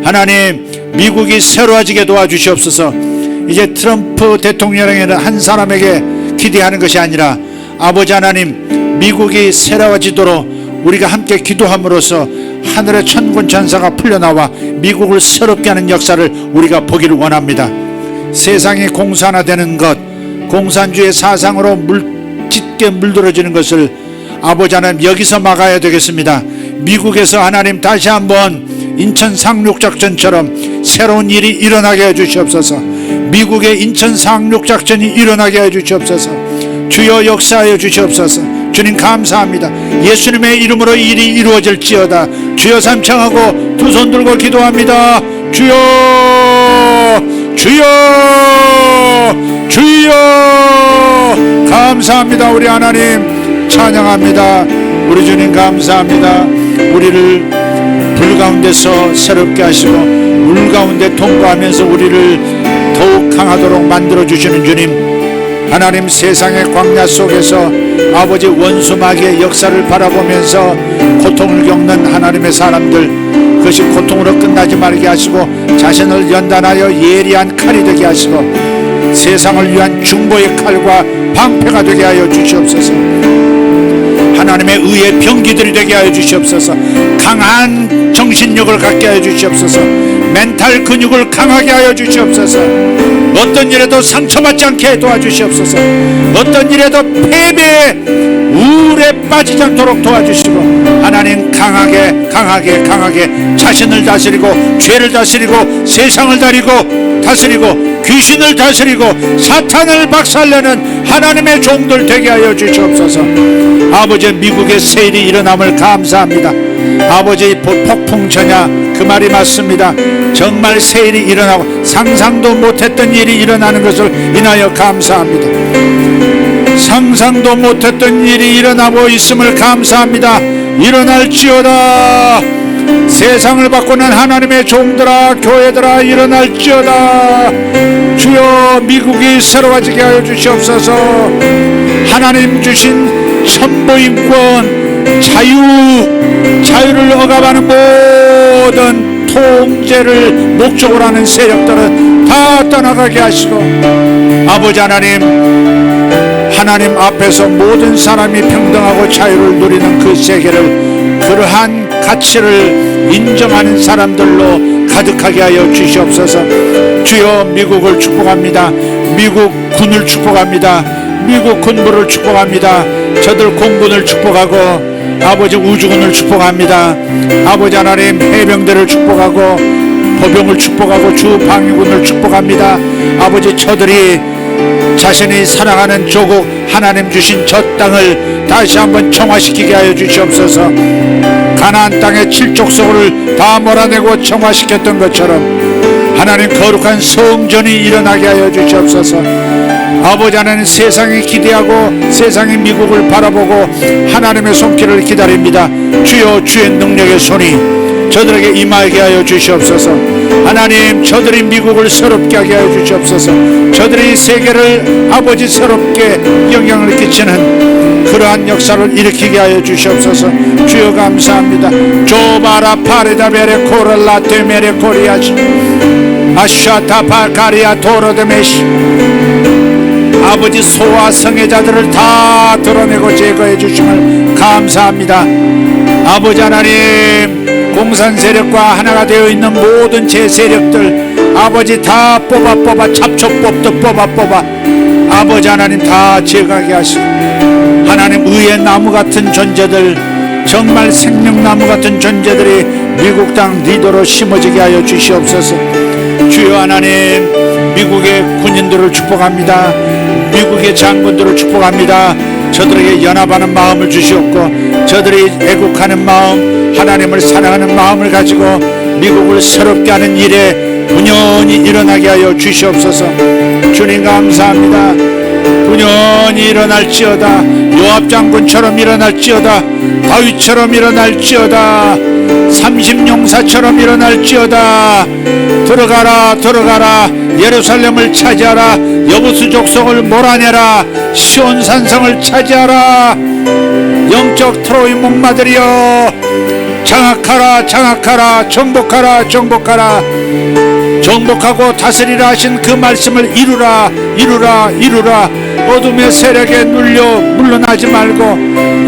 하나님 미국이 새로워지게 도와주시옵소서. 이제 트럼프 대통령이라는 한 사람에게 기대하는 것이 아니라 아버지 하나님 미국이 새로워지도록 우리가 함께 기도함으로써 하늘의 천군 천사가 풀려나와 미국을 새롭게 하는 역사를 우리가 보기를 원합니다. 세상이 공산화되는 것, 공산주의 사상으로 짙게 물들어지는 것을 아버지 하나님 여기서 막아야 되겠습니다. 미국에서 하나님 다시 한번 인천 상륙작전처럼 새로운 일이 일어나게 해주시옵소서. 미국의 인천 상륙작전이 일어나게 해주시옵소서. 주여 역사하여 주시옵소서. 주님 감사합니다. 예수님의 이름으로 일이 이루어질지어다. 주여 삼창하고 두 손 들고 기도합니다. 주여 주여 주여 감사합니다. 우리 하나님 찬양합니다. 우리 주님 감사합니다. 우리를 불 가운데서 새롭게 하시고 물 가운데 통과하면서 우리를 더욱 강하도록 만들어주시는 주님, 하나님 세상의 광야 속에서 아버지 원수 마귀의 역사를 바라보면서 고통을 겪는 하나님의 사람들, 그것이 고통으로 끝나지 말게 하시고 자신을 연단하여 예리한 칼이 되게 하시고 세상을 위한 중보의 칼과 방패가 되게 하여 주시옵소서. 하나님의 의의 병기들이 되게 하여 주시옵소서. 강한 정신력을 갖게 하여 주시옵소서. 멘탈 근육을 강하게 하여 주시옵소서. 어떤 일에도 상처받지 않게 도와주시옵소서. 어떤 일에도 패배에 우울에 빠지지 않도록 도와주시고 하나님 강하게 자신을 다스리고 죄를 다스리고 세상을 다스리고 귀신을 다스리고 사탄을 박살내는 하나님의 종들 되게 하여 주시옵소서. 아버지 미국의 새 일이 일어남을 감사합니다. 아버지 폭풍전야 그 말이 맞습니다. 정말 새 일이 일어나고 상상도 못했던 일이 일어나는 것을 인하여 감사합니다. 상상도 못했던 일이 일어나고 있음을 감사합니다. 일어날지어다. 세상을 바꾸는 하나님의 종들아 교회들아 일어날지어다. 주여 미국이 새로워지게 하여 주시옵소서. 하나님 주신 천부인권 자유를 억압하는 모든 통제를 목적으로 하는 세력들은 다 떠나가게 하시고 아버지 하나님 앞에서 모든 사람이 평등하고 자유를 누리는 그 세계를 그러한 가치를 인정하는 사람들로 가득하게 하여 주시옵소서. 주여 미국을 축복합니다. 미국 군을 축복합니다. 미국 군부를 축복합니다. 저들 공군을 축복하고 아버지 우주군을 축복합니다. 아버지 하나님 해병대를 축복하고 보병을 축복하고 주방위군을 축복합니다. 아버지 저들이 자신이 사랑하는 조국 하나님 주신 저 땅을 다시 한번 정화시키게 하여 주시옵소서. 가나안 땅의 칠족속을 다 몰아내고 정화시켰던 것처럼 하나님 거룩한 성전이 일어나게 하여 주시옵소서. 아버지 하나님 세상이 기대하고 세상이 미국을 바라보고 하나님의 손길을 기다립니다. 주여 주의 능력의 손이 저들에게 임하게 하여 주시옵소서. 하나님 저들이 미국을 새롭게 하게 하여 주시옵소서. 저들이 세계를 아버지 새롭게 영향을 끼치는 그러한 역사를 일으키게 하여 주시옵소서. 주여 감사합니다. 조바라 파레다베레 코랄라 데메레 코리아시 아샤타파 가리아 도로데메시 아버지 소와 성애자들을 다 드러내고 제거해 주심을 감사합니다. 아버지 하나님 공산 세력과 하나가 되어 있는 모든 제 세력들 아버지 다 뽑아 잡초법도 뽑아 아버지 하나님 다 제거하게 하시고 하나님 의의 나무 같은 존재들 정말 생명나무 같은 존재들이 미국 땅 리더로 심어지게 하여 주시옵소서. 주여 하나님 미국의 군인들을 축복합니다. 미국의 장군들을 축복합니다. 저들에게 연합하는 마음을 주시옵고 저들이 애국하는 마음 하나님을 사랑하는 마음을 가지고 미국을 새롭게 하는 일에 분연히 일어나게 하여 주시옵소서. 주님 감사합니다. 분연히 일어날지어다. 요압 장군처럼 일어날지어다. 다윗처럼 일어날지어다. 30용사처럼 일어날지어다. 들어가라 들어가라. 예루살렘을 차지하라. 여부수 족속을 몰아내라. 시온 산성을 차지하라. 영적 트로이 목마들이여 장악하라 장악하라. 정복하라 정복하라. 정복하고 다스리라 하신 그 말씀을 이루라 이루라 이루라. 어둠의 세력에 눌려 물러나지 말고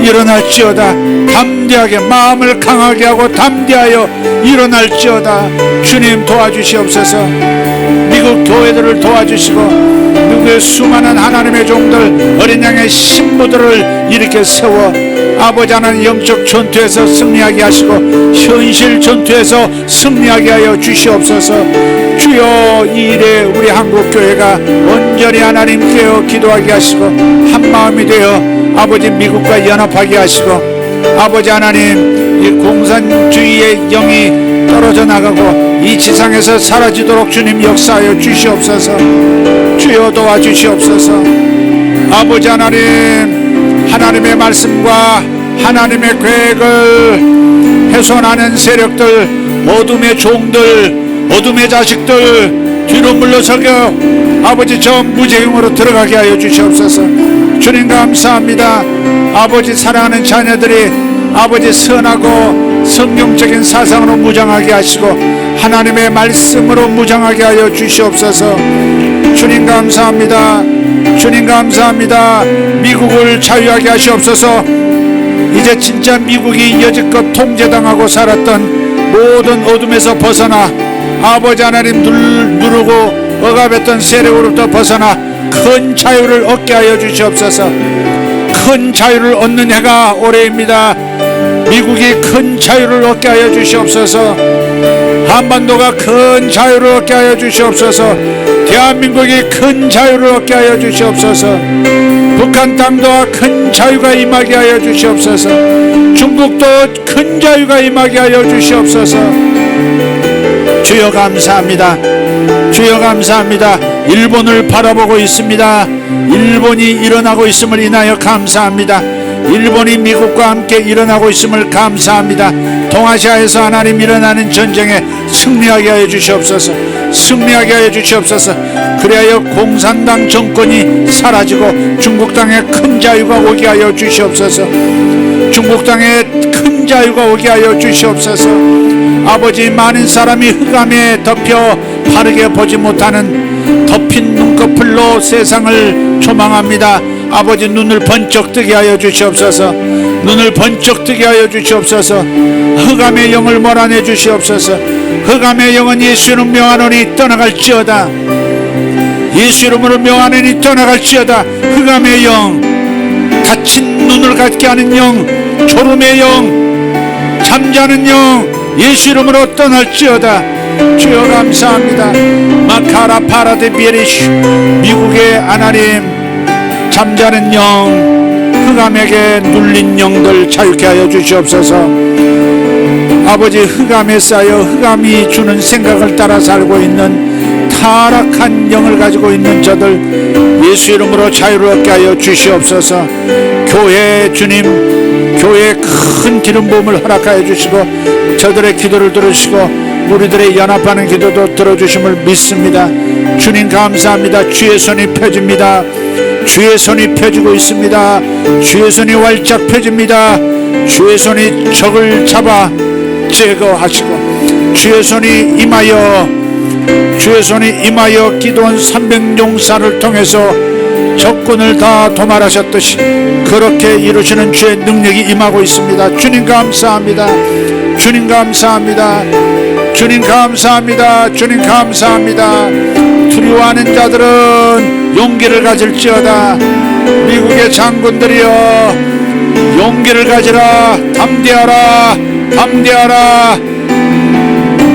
일어날지어다. 담대하게 마음을 강하게 하고 담대하여 일어날지어다. 주님 도와주시옵소서. 미국 교회들을 도와주시고 미국의 수많은 하나님의 종들 어린 양의 신부들을 이렇게 세워 아버지 하나님 영적 전투에서 승리하게 하시고 현실 전투에서 승리하게 하여 주시옵소서. 주여 이 일에 우리 한국교회가 온전히 하나님께요 기도하게 하시고 한마음이 되어 아버지 미국과 연합하게 하시고 아버지 하나님 이 공산주의의 영이 떨어져 나가고 이 지상에서 사라지도록 주님 역사하여 주시옵소서. 주여 도와주시옵소서. 아버지 하나님 하나님의 말씀과 하나님의 계획을 훼손하는 세력들 어둠의 종들 어둠의 자식들 뒤로 물러서겨 아버지 저 무죄형으로 들어가게 하여 주시옵소서. 주님 감사합니다. 아버지 사랑하는 자녀들이 아버지 선하고 성경적인 사상으로 무장하게 하시고 하나님의 말씀으로 무장하게 하여 주시옵소서. 주님 감사합니다. 주님 감사합니다. 미국을 자유하게 하시옵소서. 이제 진짜 미국이 여지껏 통제당하고 살았던 모든 어둠에서 벗어나 아버지 하나님 누르고 억압했던 세력으로부터 벗어나 큰 자유를 얻게 하여 주시옵소서. 큰 자유를 얻는 해가 올해입니다. 미국이 큰 자유를 얻게 하여 주시옵소서. 한반도가 큰 자유를 얻게 하여 주시옵소서. 대한민국이 큰 자유를 얻게 하여 주시옵소서. 북한 땅도 큰 자유가 임하게 하여 주시옵소서. 중국도 큰 자유가 임하게 하여 주시옵소서. 주여 감사합니다. 주여 감사합니다. 일본을 바라보고 있습니다. 일본이 일어나고 있음을 인하여 감사합니다. 일본이 미국과 함께 일어나고 있음을 감사합니다. 동아시아에서 하나님 일어나는 전쟁에 승리하게 하여 주시옵소서. 승리하게 하여 주시옵소서. 그리하여 공산당 정권이 사라지고 중국 땅에 큰 자유가 오게 하여 주시옵소서. 중국 땅에 큰 자유가 오게 하여 주시옵소서. 아버지 많은 사람이 흑암에 덮여 바르게 보지 못하는 덮인 눈꺼풀로 세상을 조망합니다. 아버지 눈을 번쩍 뜨게 하여 주시옵소서. 눈을 번쩍 뜨게 하여 주시옵소서. 흑암의 영을 몰아내 주시옵소서. 흑암의 영은 예수 이름 명하노니 떠나갈지어다. 예수 이름으로 명하노니 떠나갈지어다. 흑암의 영, 닫힌 눈을 갖게 하는 영, 졸음의 영, 잠자는 영 예수 이름으로 떠날지어다. 주여 감사합니다. 마카라 파라데 비에리슈 미국의 하나님 잠자는 영 흑암에게 눌린 영들 자유케 하여 주시옵소서. 아버지 흑암에 쌓여 흑암이 주는 생각을 따라 살고 있는 타락한 영을 가지고 있는 저들 예수 이름으로 자유를 얻게 하여 주시옵소서. 교회 주님 교회에 큰 기름 부음을 허락하여 주시고 저들의 기도를 들으시고 우리들의 연합하는 기도도 들어주심을 믿습니다. 주님 감사합니다. 주의 손이 펴집니다. 주의 손이 펴지고 있습니다. 주의 손이 활짝 펴집니다. 주의 손이 적을 잡아 제거하시고 주의 손이 임하여 기도원 300용사를 통해서 적군을 다 도말하셨듯이 그렇게 이루시는 주의 능력이 임하고 있습니다. 주님 감사합니다. 주님 감사합니다. 주님 감사합니다. 주님 감사합니다. 두려워하는 자들은 용기를 가질지어다. 미국의 장군들이여 용기를 가지라. 담대하라. 담대하라.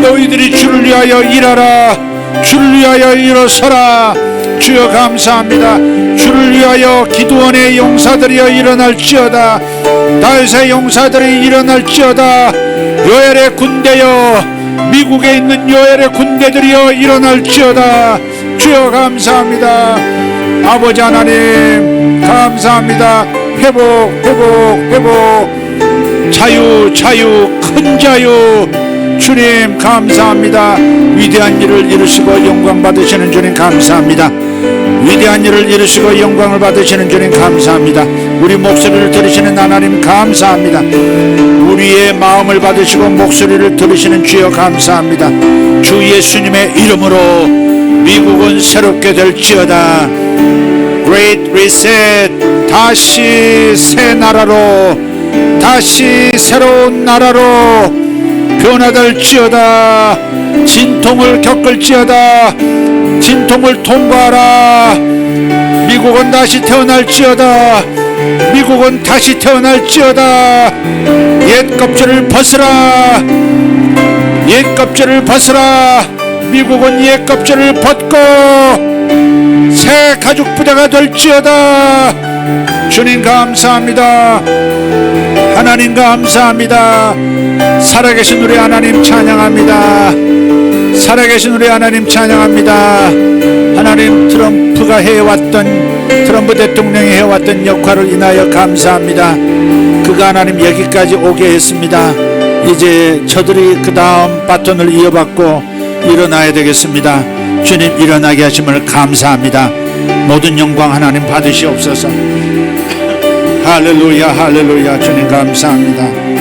너희들이 주를 위하여 일하라. 주를 위하여 일어서라. 주여 감사합니다. 주를 위하여 기도원의 용사들이여 일어날지어다. 다윗의 용사들이 일어날지어다. 요엘의 군대여 미국에 있는 요엘의 군대들이여 일어날지어다. 주여 감사합니다. 아버지 하나님 감사합니다. 회복 자유, 자유, 큰 자유. 주님 감사합니다. 위대한 일을 이루시고 영광 받으시는 주님 감사합니다. 위대한 일을 이루시고 영광을 받으시는 주님 감사합니다. 우리 목소리를 들으시는 하나님 감사합니다. 우리의 마음을 받으시고 목소리를 들으시는 주여 감사합니다. 주 예수님의 이름으로 미국은 새롭게 될지어다. Great Reset. 다시 새 나라로, 다시 새로운 나라로 변화될지어다. 진통을 겪을지어다. 진통을 통과하라. 미국은 다시 태어날지어다. 미국은 다시 태어날지어다. 옛 껍질을 벗으라. 옛 껍질을 벗으라. 미국은 옛 껍질을 벗고 새 가죽 부대가 될지어다. 주님 감사합니다. 하나님 감사합니다. 살아계신 우리 하나님 찬양합니다. 살아계신 우리 하나님 찬양합니다. 하나님, 트럼프가 해왔던, 트럼프 대통령이 해왔던 역할을 인하여 감사합니다. 그가 하나님 여기까지 오게 했습니다. 이제 저들이 그 다음 바톤을 이어받고 일어나야 되겠습니다. 주님 일어나게 하심을 감사합니다. 모든 영광 하나님 받으시옵소서. 할렐루야, 할렐루야. 주님 감사합니다.